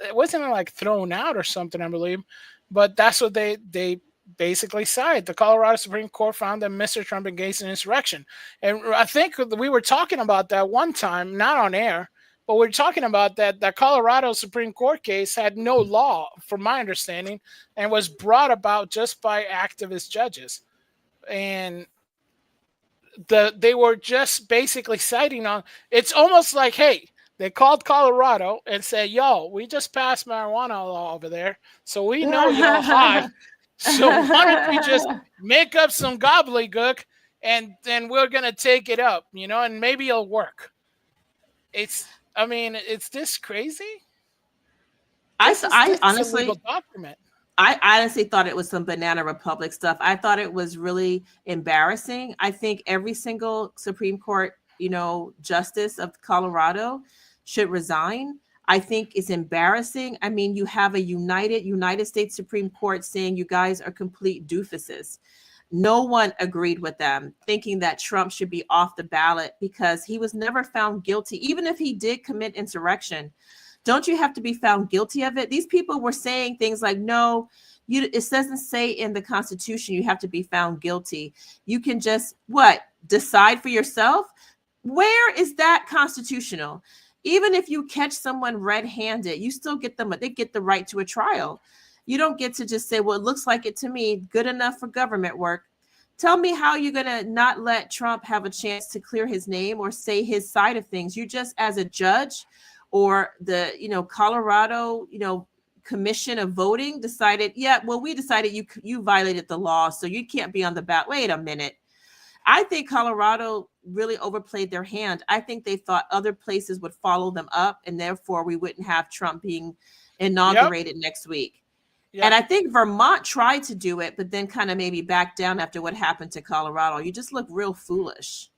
it wasn't like thrown out or something, I believe, but that's what they basically cited. The Colorado Supreme Court found that Mr. Trump engaged in insurrection. And I think we were talking about that one time, not on air, but we were talking about that Colorado Supreme Court case had no law, from my understanding, and was brought about just by activist judges. And they were just basically citing on, it's almost like, hey, they called Colorado and said, yo, we just passed marijuana law over there, so we know y'all high. So why don't we just make up some gobbledygook and then we're going to take it up, you know, and maybe it'll work. It's this crazy. I honestly thought it was some Banana Republic stuff. I thought it was really embarrassing. I think every single Supreme Court, you know, justice of Colorado should resign. I think it's embarrassing. I mean, you have a United States Supreme Court saying you guys are complete doofuses. No one agreed with them, thinking that Trump should be off the ballot because he was never found guilty. Even if he did commit insurrection, don't you have to be found guilty of it? These people were saying things like, no, it doesn't say in the Constitution you have to be found guilty. You can just, decide for yourself? Where is that constitutional? Even if you catch someone red-handed, you still get them, they get the right to a trial. You don't get to just say, well, it looks like it to me, good enough for government work. Tell me how you're going to not let Trump have a chance to clear his name or say his side of things. You just, as a judge or the, you know, Colorado, you know, Commission of Voting decided, we decided you violated the law, so you can't be on the ballot. Wait a minute. I think Colorado really overplayed their hand. I think they thought other places would follow them up, and therefore we wouldn't have Trump being inaugurated next week. Yep. And I think Vermont tried to do it, but then kind of maybe backed down after what happened to Colorado. You just look real foolish.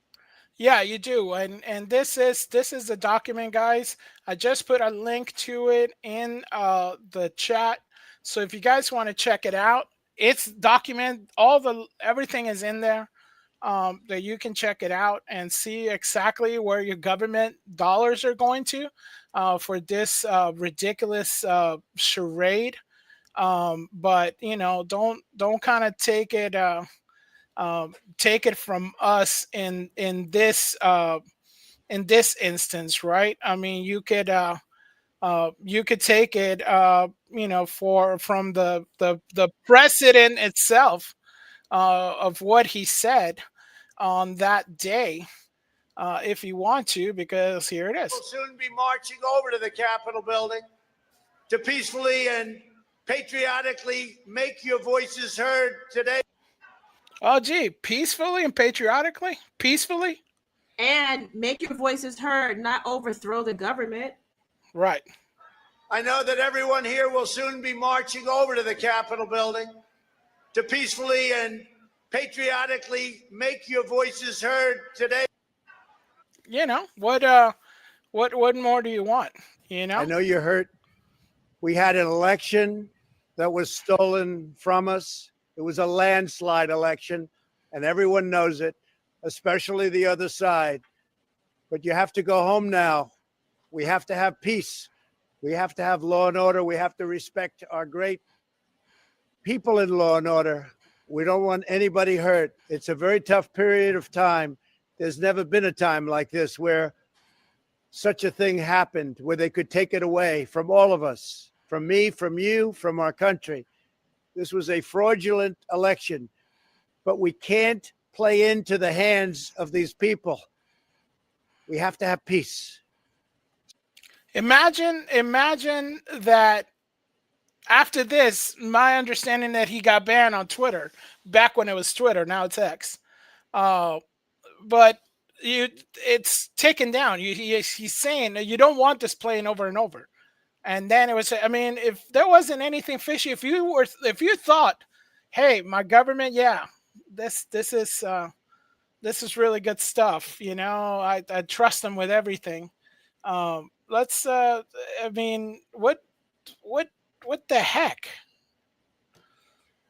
Yeah, you do. And this is the document, guys. I just put a link to it in the chat. So if you guys want to check it out, it's document, everything is in there. That you can check it out and see exactly where your government dollars are going to for this ridiculous charade. But don't kind of take it from us in this instance, right? I mean, you could take it from the president itself of what he said on that day, if you want to, because here it is. We'll soon be marching over to the Capitol building to peacefully and patriotically make your voices heard today. Oh, gee, peacefully and patriotically? Peacefully? And make your voices heard, not overthrow the government. Right. I know that everyone here will soon be marching over to the Capitol building to peacefully and patriotically make your voices heard today. What more do you want? I know you're hurt. We had an election that was stolen from us. It was a landslide election, and everyone knows it, especially the other side. But you have to go home now. We have to have peace. We have to have law and order. We have to respect our great people in law and order. We don't want anybody hurt. It's a very tough period of time. There's never been a time like this where such a thing happened, where they could take it away from all of us, from me, from you, from our country. This was a fraudulent election, but we can't play into the hands of these people. We have to have peace. Imagine that after this, my understanding that he got banned on Twitter, back when it was Twitter, now it's X. But it's taken down. He's saying that you don't want this playing over and over. And then it was, I mean, if there wasn't anything fishy, if you thought, hey, my government, yeah, this is really good stuff. I trust them with everything. I mean, what the heck?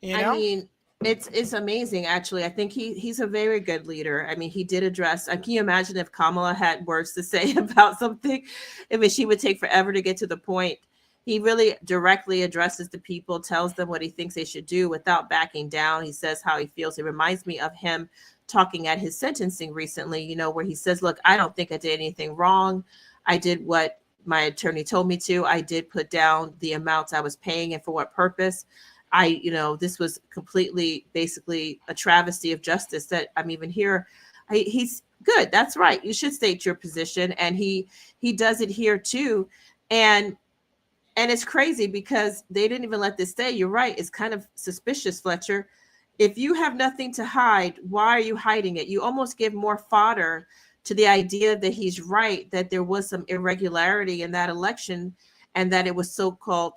I mean, it's amazing, actually. I think he's a very good leader. I mean, he did address, can you imagine if Kamala had words to say about something? I mean, she would take forever to get to the point. He really directly addresses the people, tells them what he thinks they should do without backing down. He says how he feels. It reminds me of him talking at his sentencing recently, where he says, look, I don't think I did anything wrong. I did what my attorney told me to. I did put down the amounts I was paying and for what purpose. This was completely, basically a travesty of justice that I'm even here. He's good. That's right. You should state your position. And he does it here too. And it's crazy because they didn't even let this stay. You're right. It's kind of suspicious, Fletcher. If you have nothing to hide, why are you hiding it? You almost give more fodder to the idea that he's right, that there was some irregularity in that election and that it was so-called,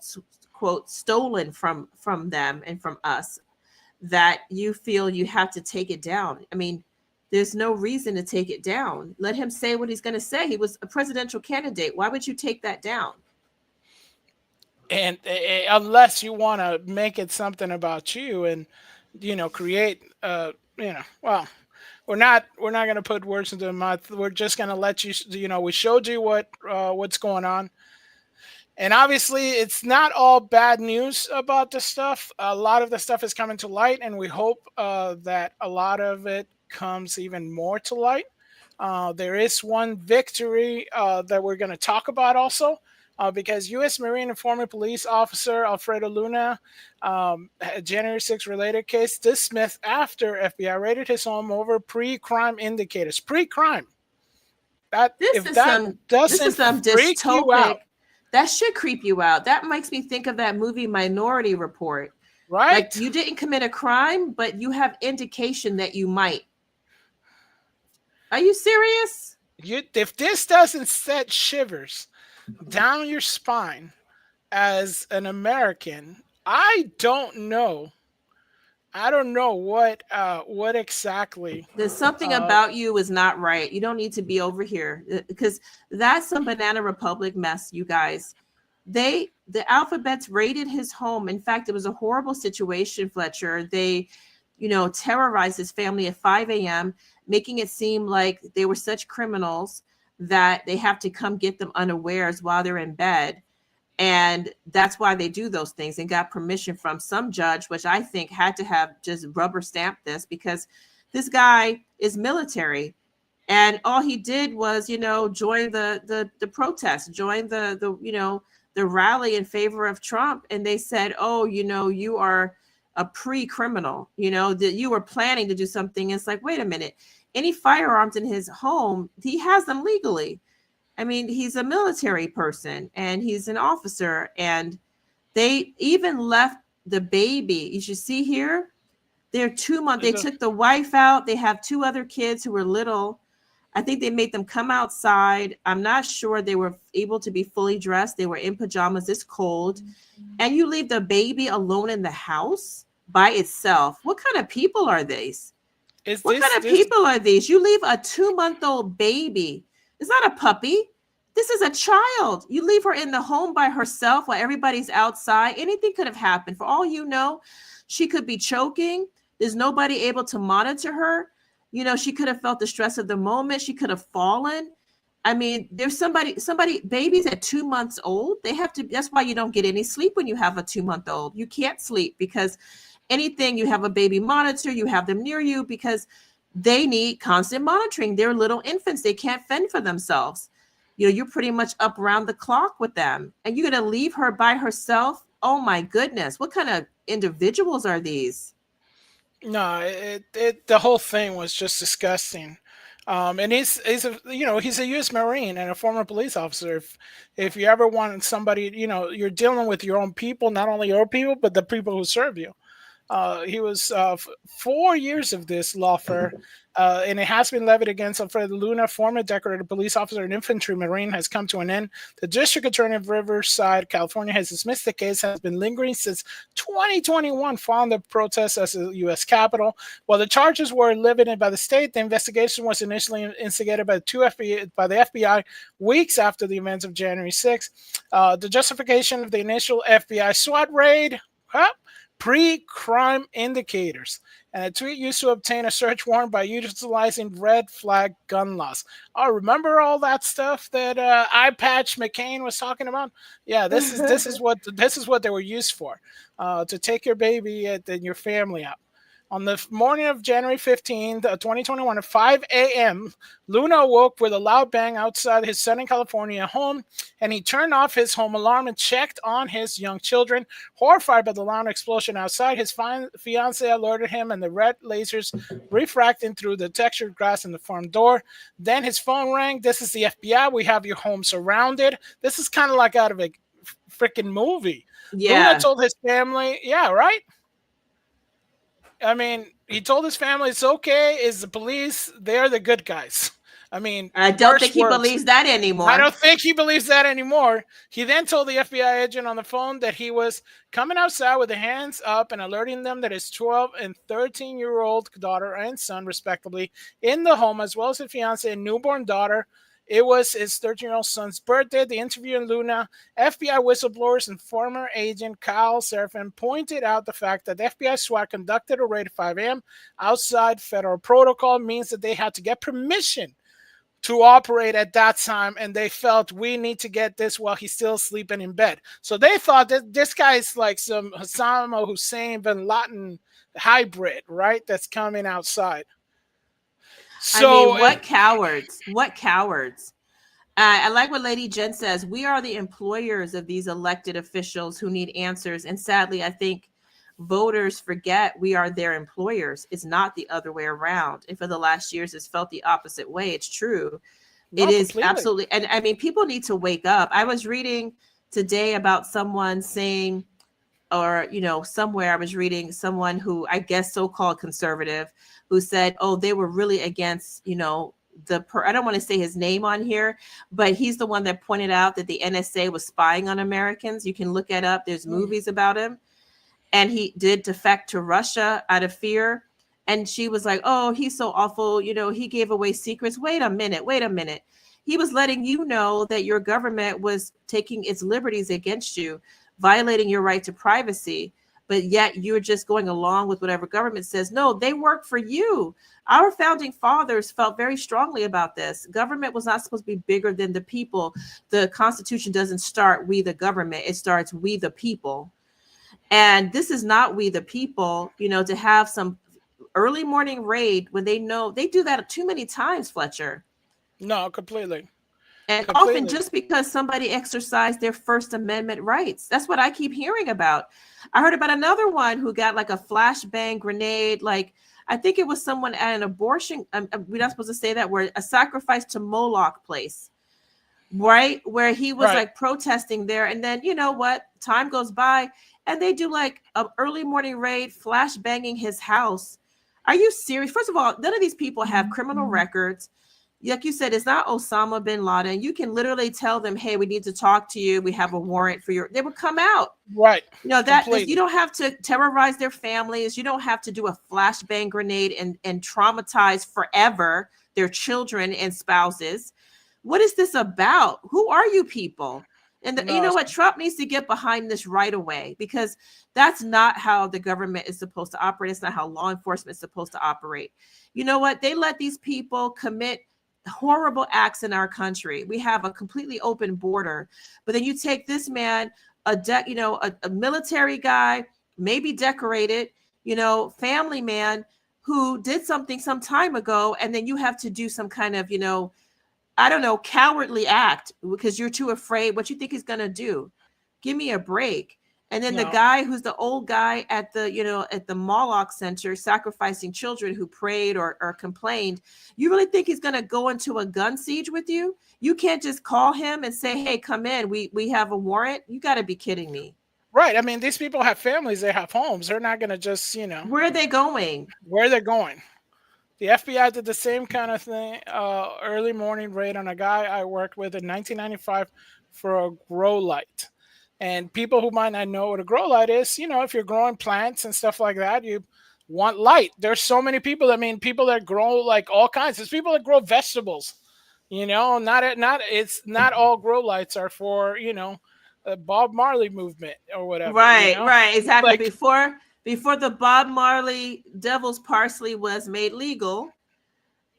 quote, stolen from them and from us, that you feel you have to take it down. I mean, there's no reason to take it down. Let him say what he's going to say. He was a presidential candidate. Why would you take that down? And unless you want to make it something about you and, create, well, we're not going to put words into the mouth. We're just going to let you, we showed you what's going on. And obviously, it's not all bad news about this stuff. A lot of the stuff is coming to light, and we hope that a lot of it comes even more to light. There is one victory that we're going to talk about also, because U.S. Marine and former police officer Alfredo Luna, a January 6 related case dismissed after FBI raided his home over pre-crime indicators. Pre-crime. This is some dystopic. That should creep you out. That makes me think of that movie Minority Report. Right. Like, you didn't commit a crime, but you have indication that you might. Are you serious? If this doesn't set shivers down your spine as an American, I don't know. I don't know what exactly. There's something about you is not right. You don't need to be over here because that's some Banana Republic mess, you guys. The alphabets raided his home. In fact, it was a horrible situation, Fletcher. They, terrorized his family at 5 a.m., making it seem like they were such criminals that they have to come get them unawares while they're in bed. And that's why they do those things, and got permission from some judge, which I think had to have just rubber stamped this, because this guy is military. And all he did was, join the protest, join the rally in favor of Trump. And they said, oh, you are a pre-criminal, that you were planning to do something. It's like, wait a minute, any firearms in his home, he has them legally. I mean, he's a military person and he's an officer, and they even left the baby. You should see here, they're 2 months. They took the wife out. They have 2 other kids who were little. I think they made them come outside. I'm not sure they were able to be fully dressed. They were in pajamas. It's cold. And you leave the baby alone in the house by itself. What kind of people are these? What kind of people are these? You leave a 2-month-old baby. It's not a puppy. This is a child. You leave her in the home by herself while everybody's outside. Anything could have happened. For all you know, she could be choking. There's nobody able to monitor her. She could have felt the stress of the moment. She could have fallen. I mean, there's somebody, babies at 2 months old, they have to, that's why you don't get any sleep when you have a 2-month-old. You can't sleep because anything, you have a baby monitor, you have them near you, because they need constant monitoring. They're little infants. They can't fend for themselves. You're pretty much up around the clock with them, and you're going to leave her by herself. Oh my goodness. What kind of individuals are these? No, the whole thing was just disgusting. And he's a U.S. Marine and a former police officer. If you ever want somebody, you're dealing with your own people, not only your people, but the people who serve you. He was 4 years of this lawfare, and it has been levied against Alfredo Luna, former decorated police officer and infantry marine, has come to an end. The district attorney of Riverside, California, has dismissed the case, has been lingering since 2021, following the protests at the U.S. Capitol. While the charges were limited by the state, the investigation was initially instigated by the FBI weeks after the events of January 6th. The justification of the initial FBI SWAT raid, pre-crime indicators, and a tweet used to obtain a search warrant by utilizing red flag gun laws. Oh, remember all that stuff that Eye Patch McCain was talking about? Yeah, this is what they were used for, to take your baby and your family out. On the morning of January 15th, 2021, at 5 a.m., Luna awoke with a loud bang outside his Southern California home, and he turned off his home alarm and checked on his young children. Horrified by the loud explosion outside, his fiancée alerted him, and the red lasers refracting through the textured glass in the front door. Then his phone rang. This is the FBI. We have your home surrounded. This is kind of like out of a freaking movie. Yeah. Luna told his family, yeah, right? I mean, he told his family it's okay. It's the police. They're the good guys. I mean, I don't think he believes that anymore. I don't think he believes that anymore. He then told the FBI agent on the phone that he was coming outside with the hands up and alerting them that his 12 and 13-year-old daughter and son, respectively, in the home, as well as his fiancée and newborn daughter. It was his 13-year-old son's birthday. The interview in Luna, FBI whistleblowers and former agent Kyle Serafin pointed out the fact that the FBI SWAT conducted a raid at 5 a.m. outside federal protocol means that they had to get permission to operate at that time, and they felt we need to get this while he's still sleeping in bed. So they thought that this guy is like some Osama Hussein bin Laden hybrid, right? That's coming outside. So, I mean, what cowards? What cowards? I like what Lady Jen says. We are the employers of these elected officials who need answers. And sadly, I think voters forget we are their employers. It's not the other way around. And for the last years, it's felt the opposite way. It's true. It is absolutely. And I mean, people need to wake up. I was reading today about someone saying, or, somewhere I was reading someone who I guess so-called conservative, who said, oh, they were really against, I don't want to say his name on here, but he's the one that pointed out that the NSA was spying on Americans. You can look it up. There's movies about him. And he did defect to Russia out of fear. And she was like, oh, he's so awful. You know, he gave away secrets. Wait a minute. He was letting you know that your government was taking its liberties against you, violating your right to privacy. But yet you're just going along with whatever government says. No, they work for you. Our founding fathers felt very strongly about this. Government was not supposed to be bigger than the people. The Constitution doesn't start we the government. It starts we the people. And this is not we the people, you know, to have some early morning raid when they know they do that too many times, Fletcher. No, completely. And often just because somebody exercised their First Amendment rights. That's what I keep hearing about. I heard about another one who got like a flashbang grenade. Like, I think it was someone at an abortion. We're not supposed to say that word, a sacrifice to Moloch place, right? Where he was like protesting there. And then, you know what? Time goes by and they do like an early morning raid, flashbanging his house. Are you serious? First of all, none of these people have criminal records. Like you said, it's not Osama bin Laden. You can literally tell them, hey, we need to talk to you. We have a warrant for your, they would come out. Right. You know, you don't have to terrorize their families. You don't have to do a flashbang grenade and traumatize forever their children and spouses. What is this about? Who are you people? And you know what? Trump needs to get behind this right away, because that's not how the government is supposed to operate. It's not how law enforcement is supposed to operate. You know what? They let these people commit horrible acts in our country. We have a completely open border, but then you take this man, a military guy, maybe decorated, you know, family man who did something some time ago, and then you have to do some kind of, you know, I don't know, cowardly act because you're too afraid. What you think he's gonna do? Give me a break. And then the guy who's the old guy at the, you know, at the Moloch Center sacrificing children who prayed or complained. You really think he's going to go into a gun siege with you? You can't just call him and say, hey, come in. We have a warrant. You got to be kidding me. Right. I mean, these people have families. They have homes. They're not going to just, you know. Where are they going? Where they're going. The FBI did the same kind of thing, early morning raid on a guy I worked with in 1995 for a grow light. And people who might not know what a grow light is, you know, if you're growing plants and stuff like that, you want light. There's so many people. I mean, people that grow like all kinds. There's people that grow vegetables. You know, it's not all grow lights are for, you know, the Bob Marley movement or whatever. Right, you know? right, exactly. Like, before the Bob Marley Devil's Parsley was made legal,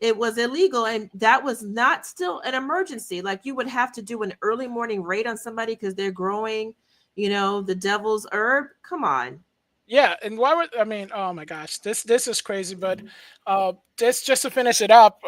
it was illegal, and that was not still an emergency. Like, you would have to do an early morning raid on somebody because they're growing, you know, the devil's herb. Come on. Yeah, and oh my gosh, this is crazy. But this, just to finish it up,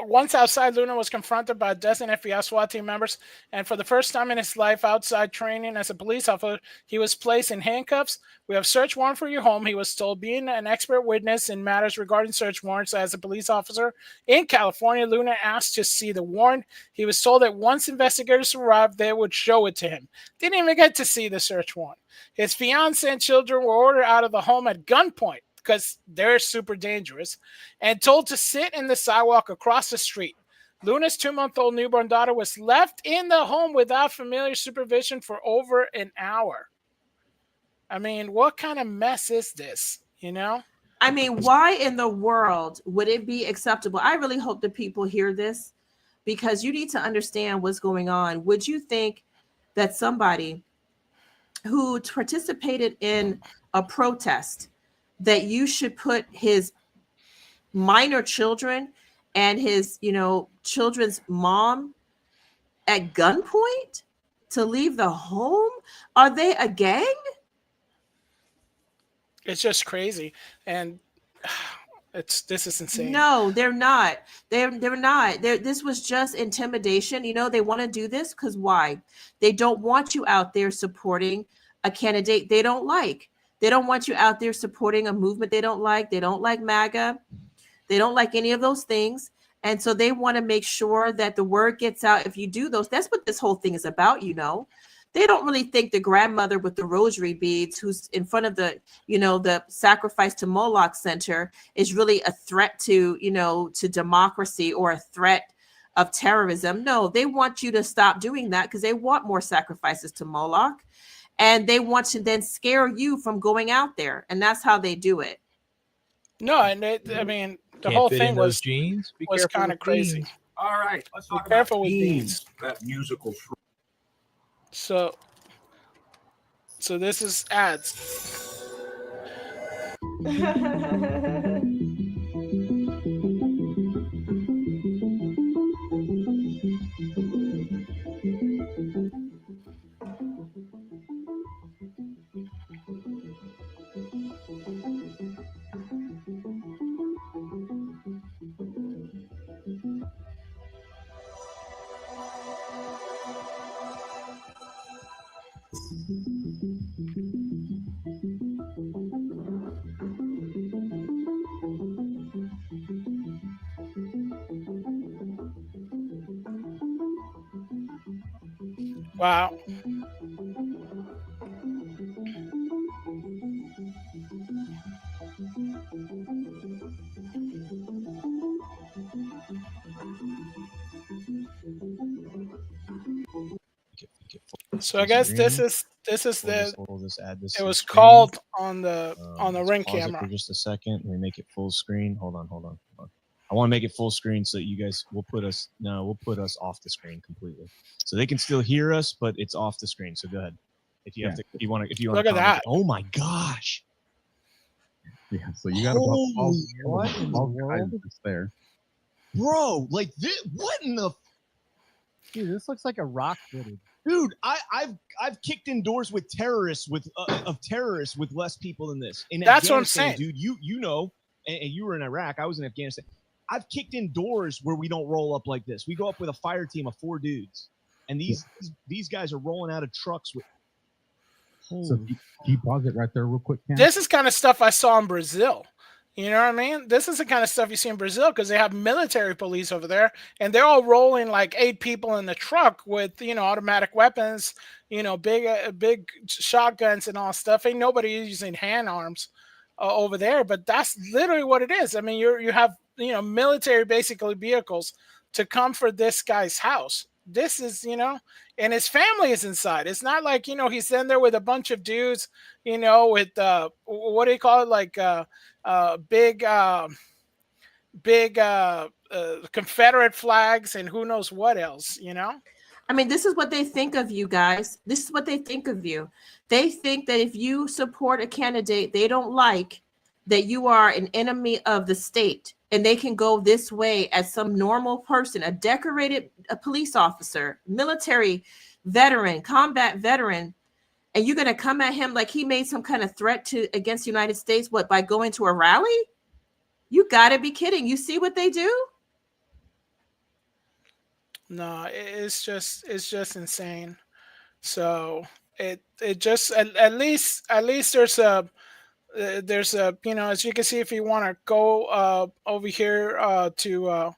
once outside, Luna was confronted by a dozen FBI SWAT team members, and for the first time in his life outside training as a police officer, he was placed in handcuffs. We have search warrant for your home, he was told. Being an expert witness in matters regarding search warrants as a police officer in California, Luna asked to see the warrant. He was told that once investigators arrived, they would show it to him. Didn't even get to see the search warrant. His fiancée and children were ordered out of the home at gunpoint because they're super dangerous and told to sit in the sidewalk across the street. Luna's 2-month-old newborn daughter was left in the home without familiar supervision for over an hour. I mean, what kind of mess is this, you know? I mean, why in the world would it be acceptable? I really hope that people hear this, because you need to understand what's going on. Would you think that somebody who participated in a protest, that you should put his minor children and his, you know, children's mom at gunpoint to leave the home? Are they a gang? It's just crazy. And this is insane. No, they're not. They're not. This was just intimidation. You know, they want to do this because why? They don't want you out there supporting a candidate they don't like. They don't want you out there supporting a movement they don't like. They don't like MAGA. They don't like any of those things. And so they want to make sure that the word gets out. If you do those, that's what this whole thing is about, you know. They don't really think the grandmother with the rosary beads who's in front of the, the sacrifice to Moloch center is really a threat to, to democracy or a threat of terrorism. No, they want you to stop doing that because they want more sacrifices to Moloch. And they want to then scare you from going out there. And that's how they do it. No, and I mean, the whole thing was kind of crazy. All right, let's talk careful about with Beans, that musical. So this is ads. Wow. So I guess this is the. We'll just add this. It was screen. called on the Let's ring pause it camera. for just a second. We make it full screen. Hold on. I want to make it full screen so that you guys will put us off the screen completely, so they can still hear us, but it's off the screen. So go ahead. If you want to. Look at that. Oh my gosh. Yeah. So you got to what in the world? There, bro. Like this. What in the? Dude, this looks like a rock footage. Dude, I've kicked in doors with terrorists with less people than this. In That's what I'm Afghanistan, saying, dude. You know, and you were in Iraq. I was in Afghanistan. I've kicked in doors where we don't roll up like this. We go up with a fire team of 4 dudes, and these guys are rolling out of trucks with. So can you pause it right there, real quick, Cam? This is kind of stuff I saw in Brazil. You know what I mean? This is the kind of stuff you see in Brazil because they have military police over there, and they're all rolling like 8 people in the truck with automatic weapons, big shotguns and all stuff. Ain't nobody using hand arms over there, but that's literally what it is. I mean, you have military basically vehicles to come for this guy's house. This is and his family is inside. It's not like he's in there with a bunch of dudes, with what do you call it, like big Confederate flags and who knows what else, I mean, this is what they think of you guys. This is what they think of you. They think that if you support a candidate they don't like, that you are an enemy of the state, and they can go this way as some normal person, a decorated police officer, military veteran, combat veteran, and you're going to come at him like he made some kind of threat against the United States, by going to a rally? You got to be kidding. You see what they do? No, it's just insane. So it just at least there's a as you can see, if you want to go over here to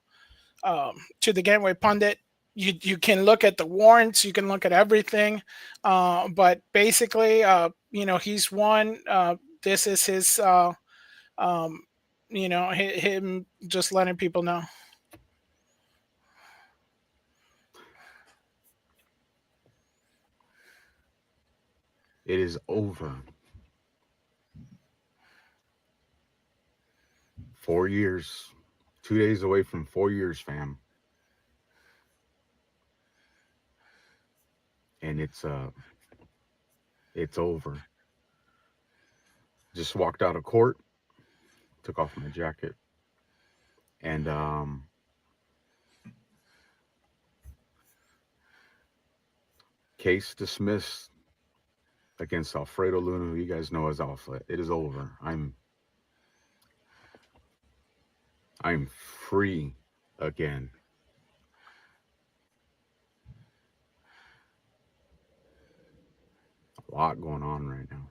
the Gateway Pundit, you can look at the warrants, you can look at everything, but basically he's won. This is his him just letting people know. It is over. 4 years, 2 days away from 4 years, fam. And it's over. Just walked out of court, took off my jacket, and case dismissed against Alfredo Luna, who you guys know as Alpha. It is over. I'm free again. A lot going on right now.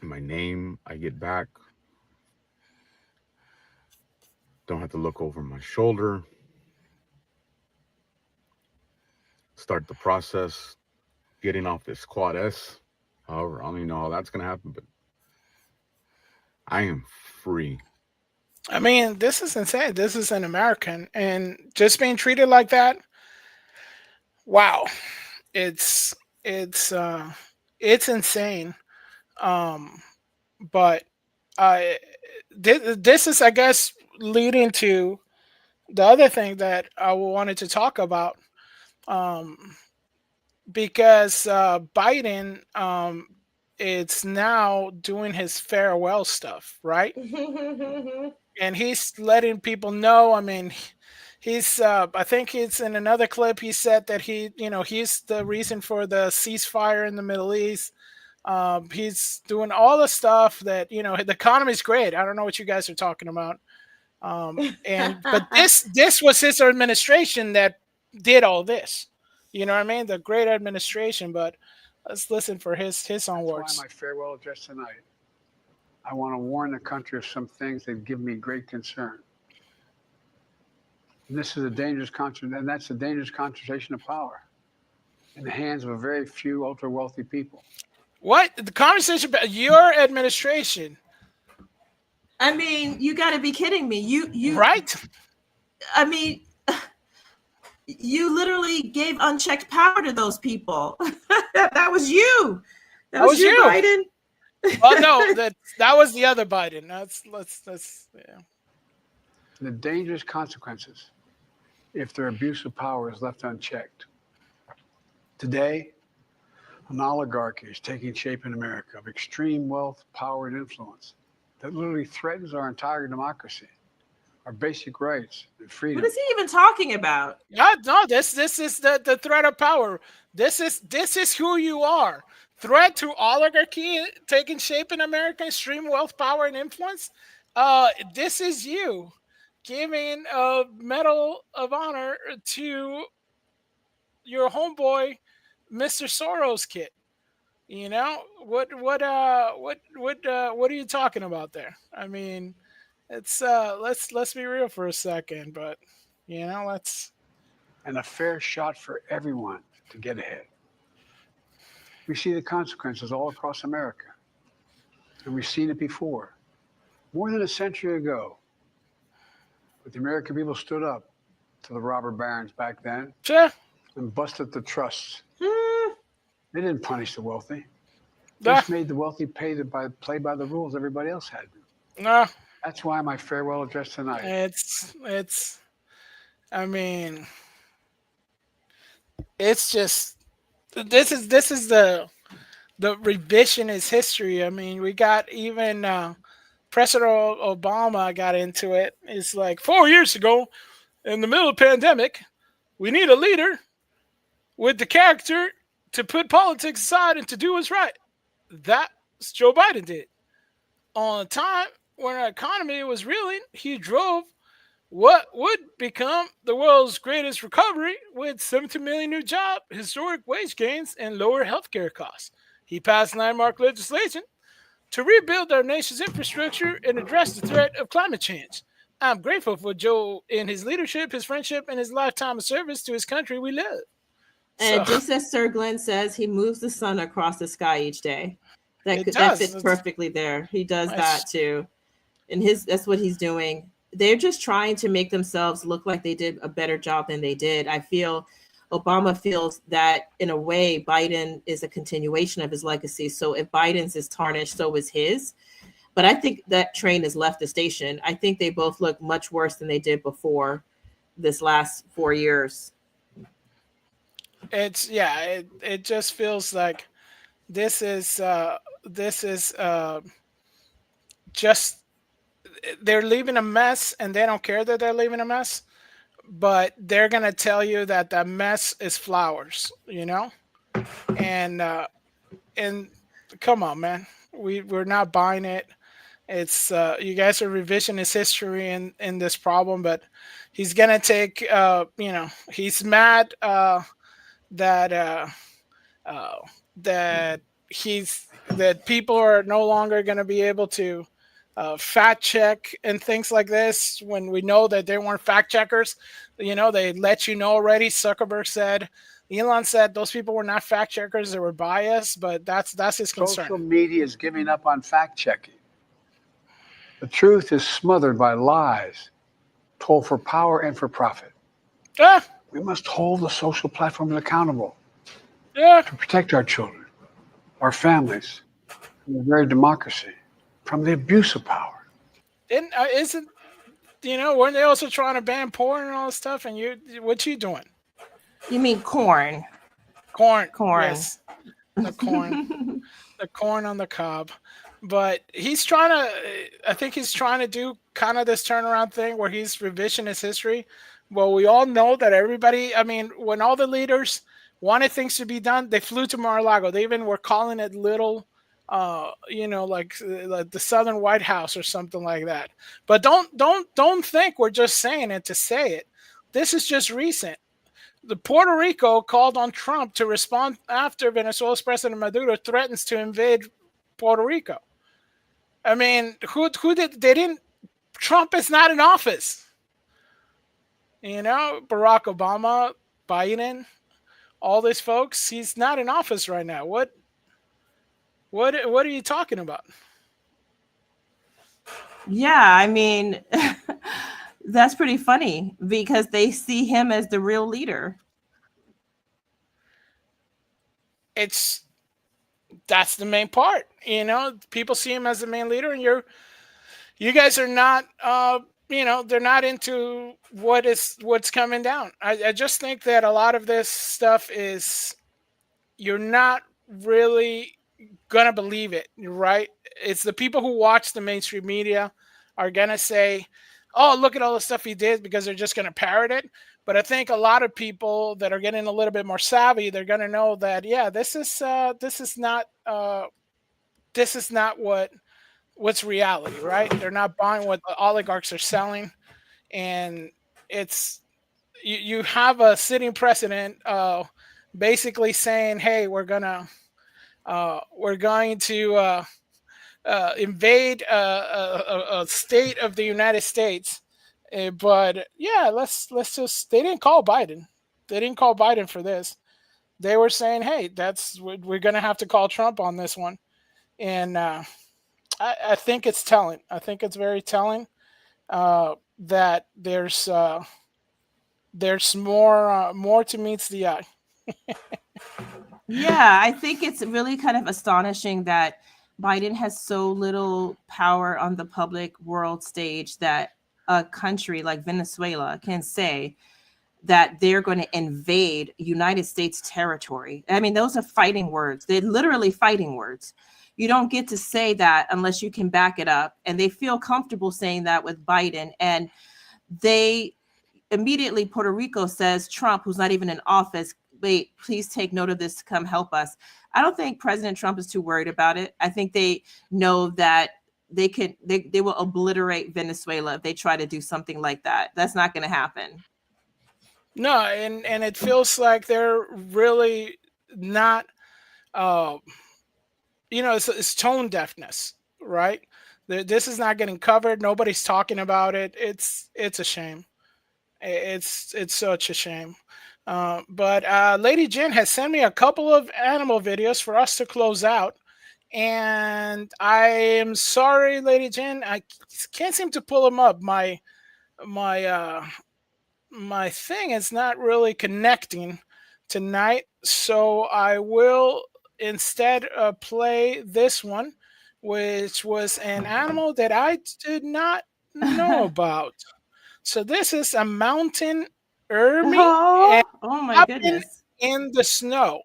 My name, I get back. Don't have to look over my shoulder. start the process, getting off this Quad S. However, I don't even know how that's going to happen, but I am free. I mean, this is insane. This is an American, and just being treated like that. Wow, it's it's uh, it's insane. Um, but this is, I guess, leading to the other thing that I wanted to talk about. Um, because Biden, it's now doing his farewell stuff, right? And he's letting people know. I mean, he's. I think he's in another clip. He said that he's the reason for the ceasefire in the Middle East. He's doing all the stuff that the economy's great. I don't know what you guys are talking about. But this was his administration that did all this. You know what I mean? The great administration. But let's listen for his own words. My farewell address tonight. I want to warn the country of some things that give me great concern. And this is a dangerous and that's a dangerous concentration of power in the hands of a very few ultra wealthy people. What the conversation about your administration? I mean, you got to be kidding me. You right? I mean, you literally gave unchecked power to those people. That was you. That was you, Biden. Well, no, that was the other Biden. Let's yeah. The dangerous consequences if their abuse of power is left unchecked. Today, an oligarchy is taking shape in America of extreme wealth, power, and influence that literally threatens our entire democracy, our basic rights and freedom. What is he even talking about? No, this is the threat of power. This is who you are. Threat to oligarchy taking shape in America, extreme wealth, power, and influence. This is you giving a Medal of Honor to your homeboy, Mr. Soros kid. You know what are you talking about there? I mean, it's let's be real for a second, but let's. And a fair shot for everyone to get ahead. We see the consequences all across America. And we've seen it before. More than a century ago, but the American people stood up to the robber barons back then. Sure. And busted the trusts. They didn't punish the wealthy. They just made the wealthy play by the rules everybody else had to. No. That's why my farewell address tonight. It's I mean, it's just this is the revisionist history. I mean, we got even President Obama got into it. It's like 4 years ago, in the middle of the pandemic, we need a leader with the character to put politics aside and to do what's right. That's Joe Biden did. On a time when our economy was reeling, he drove what would become the world's greatest recovery with 70 million new jobs, historic wage gains, and lower healthcare costs. He passed landmark legislation to rebuild our nation's infrastructure and address the threat of climate change. I'm grateful for Joe in his leadership, his friendship, and his lifetime of service to his country we love. And just as Sir Glenn says, he moves the sun across the sky each day. That fits perfectly there. He does that too. And that's what he's doing. They're just trying to make themselves look like they did a better job than they did. I feel Obama feels that in a way, Biden is a continuation of his legacy. So if Biden's is tarnished, so is his. But I think that train has left the station. I think they both look much worse than they did before this last 4 years. It just feels like this is just they're leaving a mess, and they don't care that they're leaving a mess, but they're gonna tell you that the mess is flowers, and come on, man, we're not buying it. It's you guys are revisionist history in this problem, but he's gonna take he's mad that people are no longer gonna be able to fact check and things like this when we know that they weren't fact checkers. They let you know already. Zuckerberg said, Elon said those people were not fact checkers; they were biased. But that's his concern. Social media is giving up on fact checking. The truth is smothered by lies, told for power and for profit. Ah, We must hold the social platforms accountable yeah. to protect our children, our families, and the very democracy from the abuse of power. Isn't weren't they also trying to ban porn and all this stuff? And what you doing? You mean corn? Corn. Corn. Yes, the corn. The corn on the cob. But he's trying to. I think he's trying to do kind of this turnaround thing where he's revisionist history. Well, we all know that everybody. I mean, when all the leaders wanted things to be done, they flew to Mar-a-Lago. They even were calling it little. Like the Southern White House or something like that. But don't think we're just saying it to say it. This is just recent. The Puerto Rico called on Trump to respond after Venezuela's President Maduro threatens to invade Puerto Rico. I mean, who did they didn't? Trump is not in office. Barack Obama, Biden, all these folks. He's not in office right now. What are you talking about? Yeah, I mean, that's pretty funny because they see him as the real leader. That's the main part. People see him as the main leader, and you guys are not. They're not into what's coming down. I just think that a lot of this stuff is you're not really gonna believe it, right? It's the people who watch the mainstream media are gonna say, "Oh, look at all the stuff he did," because they're just gonna parrot it. But I think a lot of people that are getting a little bit more savvy, they're gonna know that this is not what's reality, right? They're not buying what the oligarchs are selling, and it's you have a sitting president basically saying, "Hey, we're going to invade a state of the United States." But yeah, let's just. They didn't call Biden. They didn't call Biden for this. They were saying, "Hey, we're going to have to call Trump on this one," and I think it's telling. I think it's very telling that there's more to meets the eye. Yeah, I think it's really kind of astonishing that Biden has so little power on the public world stage that a country like Venezuela can say that they're going to invade United States territory. I mean, those are fighting words. They're literally fighting words. You don't get to say that unless you can back it up. And they feel comfortable saying that with Biden. And they immediately, Puerto Rico says, Trump, who's not even in office, wait, please take note of this to come help us. I don't think President Trump is too worried about it. I think they know that they will obliterate Venezuela if they try to do something like that. That's not going to happen. No, and it feels like they're really not. It's tone deafness, right? This is not getting covered. Nobody's talking about it. It's a shame. It's such a shame. But Lady Jen has sent me a couple of animal videos for us to close out. And I am sorry, Lady Jen, I can't seem to pull them up. My thing is not really connecting tonight, so I will instead play this one, which was an animal that I did not know about. So this is a mountain ermine Oh my hopping goodness. in the snow.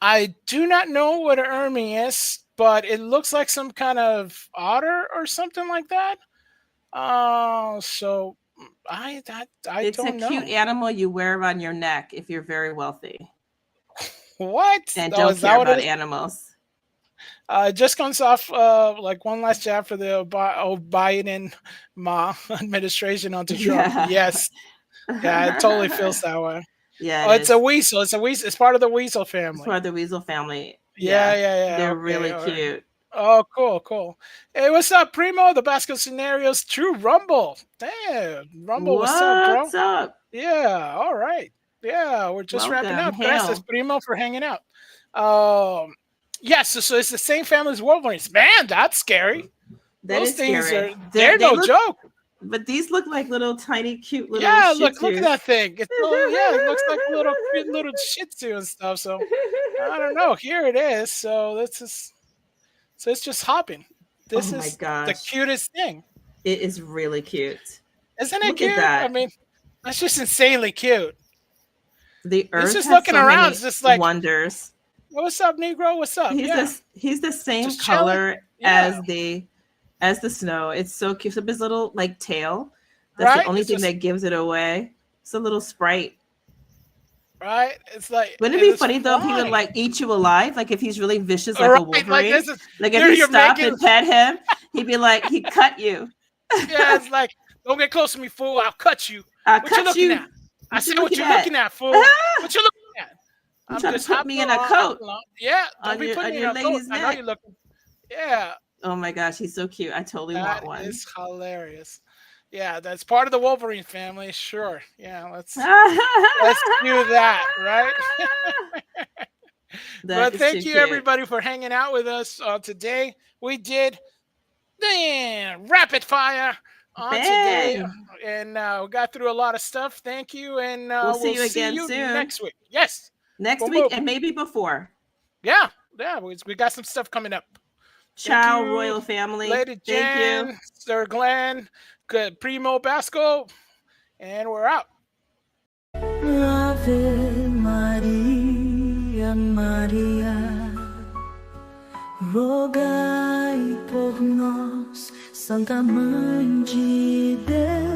I do not know what an ermine is, but it looks like some kind of otter or something like that. So I It's a don't know. cute animal you wear around your neck if you're very wealthy. What? And Oh, don't is that care what it about is? animals. It just comes off like one last jab for the Biden administration onto Trump. Yeah. Yes. Yeah, it totally feels that way. Yeah, Oh, it it's a is. weasel. It's a weasel. It's part of the weasel It's family. part of the weasel family. Yeah. They're Okay, really all right. cute. Oh, cool, cool. Hey, what's up, Primo? The Basco Scenarios True Rumble. Damn, Rumble, what's up, bro? What's up? Yeah, all right. Yeah, we're just wrapping Welcome. up. Gracias, Hail. Primo, for hanging out. Yes, so it's the same family as Wolverines. Man, that's scary. That Those is things scary. they're They no look, joke. but these look like little tiny, cute little Yeah, Shih look at Tzus. that thing. It's yeah, it looks like a little cute little Shih Tzu and stuff. So I don't know. Here it is. So it's just hopping. This Oh my is the gosh. cutest thing. It is really cute. Isn't it Look at cute? I that. mean, that's just insanely cute. The He's earth just has looking so around, many it's just like, wonders. what's up, Negro? What's up? Yeah. He's the same Just chilling. color Yeah. as the snow. It's so cute. So his little like tail. That's the Right? only It's thing just that gives it away. It's a little sprite. right. It's like Wouldn't it and be it's funny though if he would flying. like eat you alive? Like if he's really vicious like a Right, like Wolverine? this is Like if you you're stopped making and pet him, he'd be like, he'd cut you. yeah, it's like, don't get close to me, fool. I'll cut you. I'll What you cut looking you. at? I What you see what looking you're looking at, fool. What you looking at? You I'm trying to just put me in hopping a along, coat hopping along. Yeah, don't on be putting on me in your a coat. lady's I know neck. you're looking. Yeah, Oh my gosh, he's so cute. I totally that want one. is hilarious. Yeah, that's part of the Wolverine family. Sure. Yeah, let's do that, right? That But is thank too you cute. everybody for hanging out with us today. We did rapid fire on today, Bang. and we got through a lot of stuff. Thank you, and We'll see you see again you soon. next week. Yes, Next boom, week boom. and maybe before. Yeah, we got some stuff coming up. Ciao, you, royal family. Lady Thank Jen, you. Sir Glenn, good Primo Basco, and we're out. Ave Maria, Maria, rogai por nós, Santa Mãe de Deus.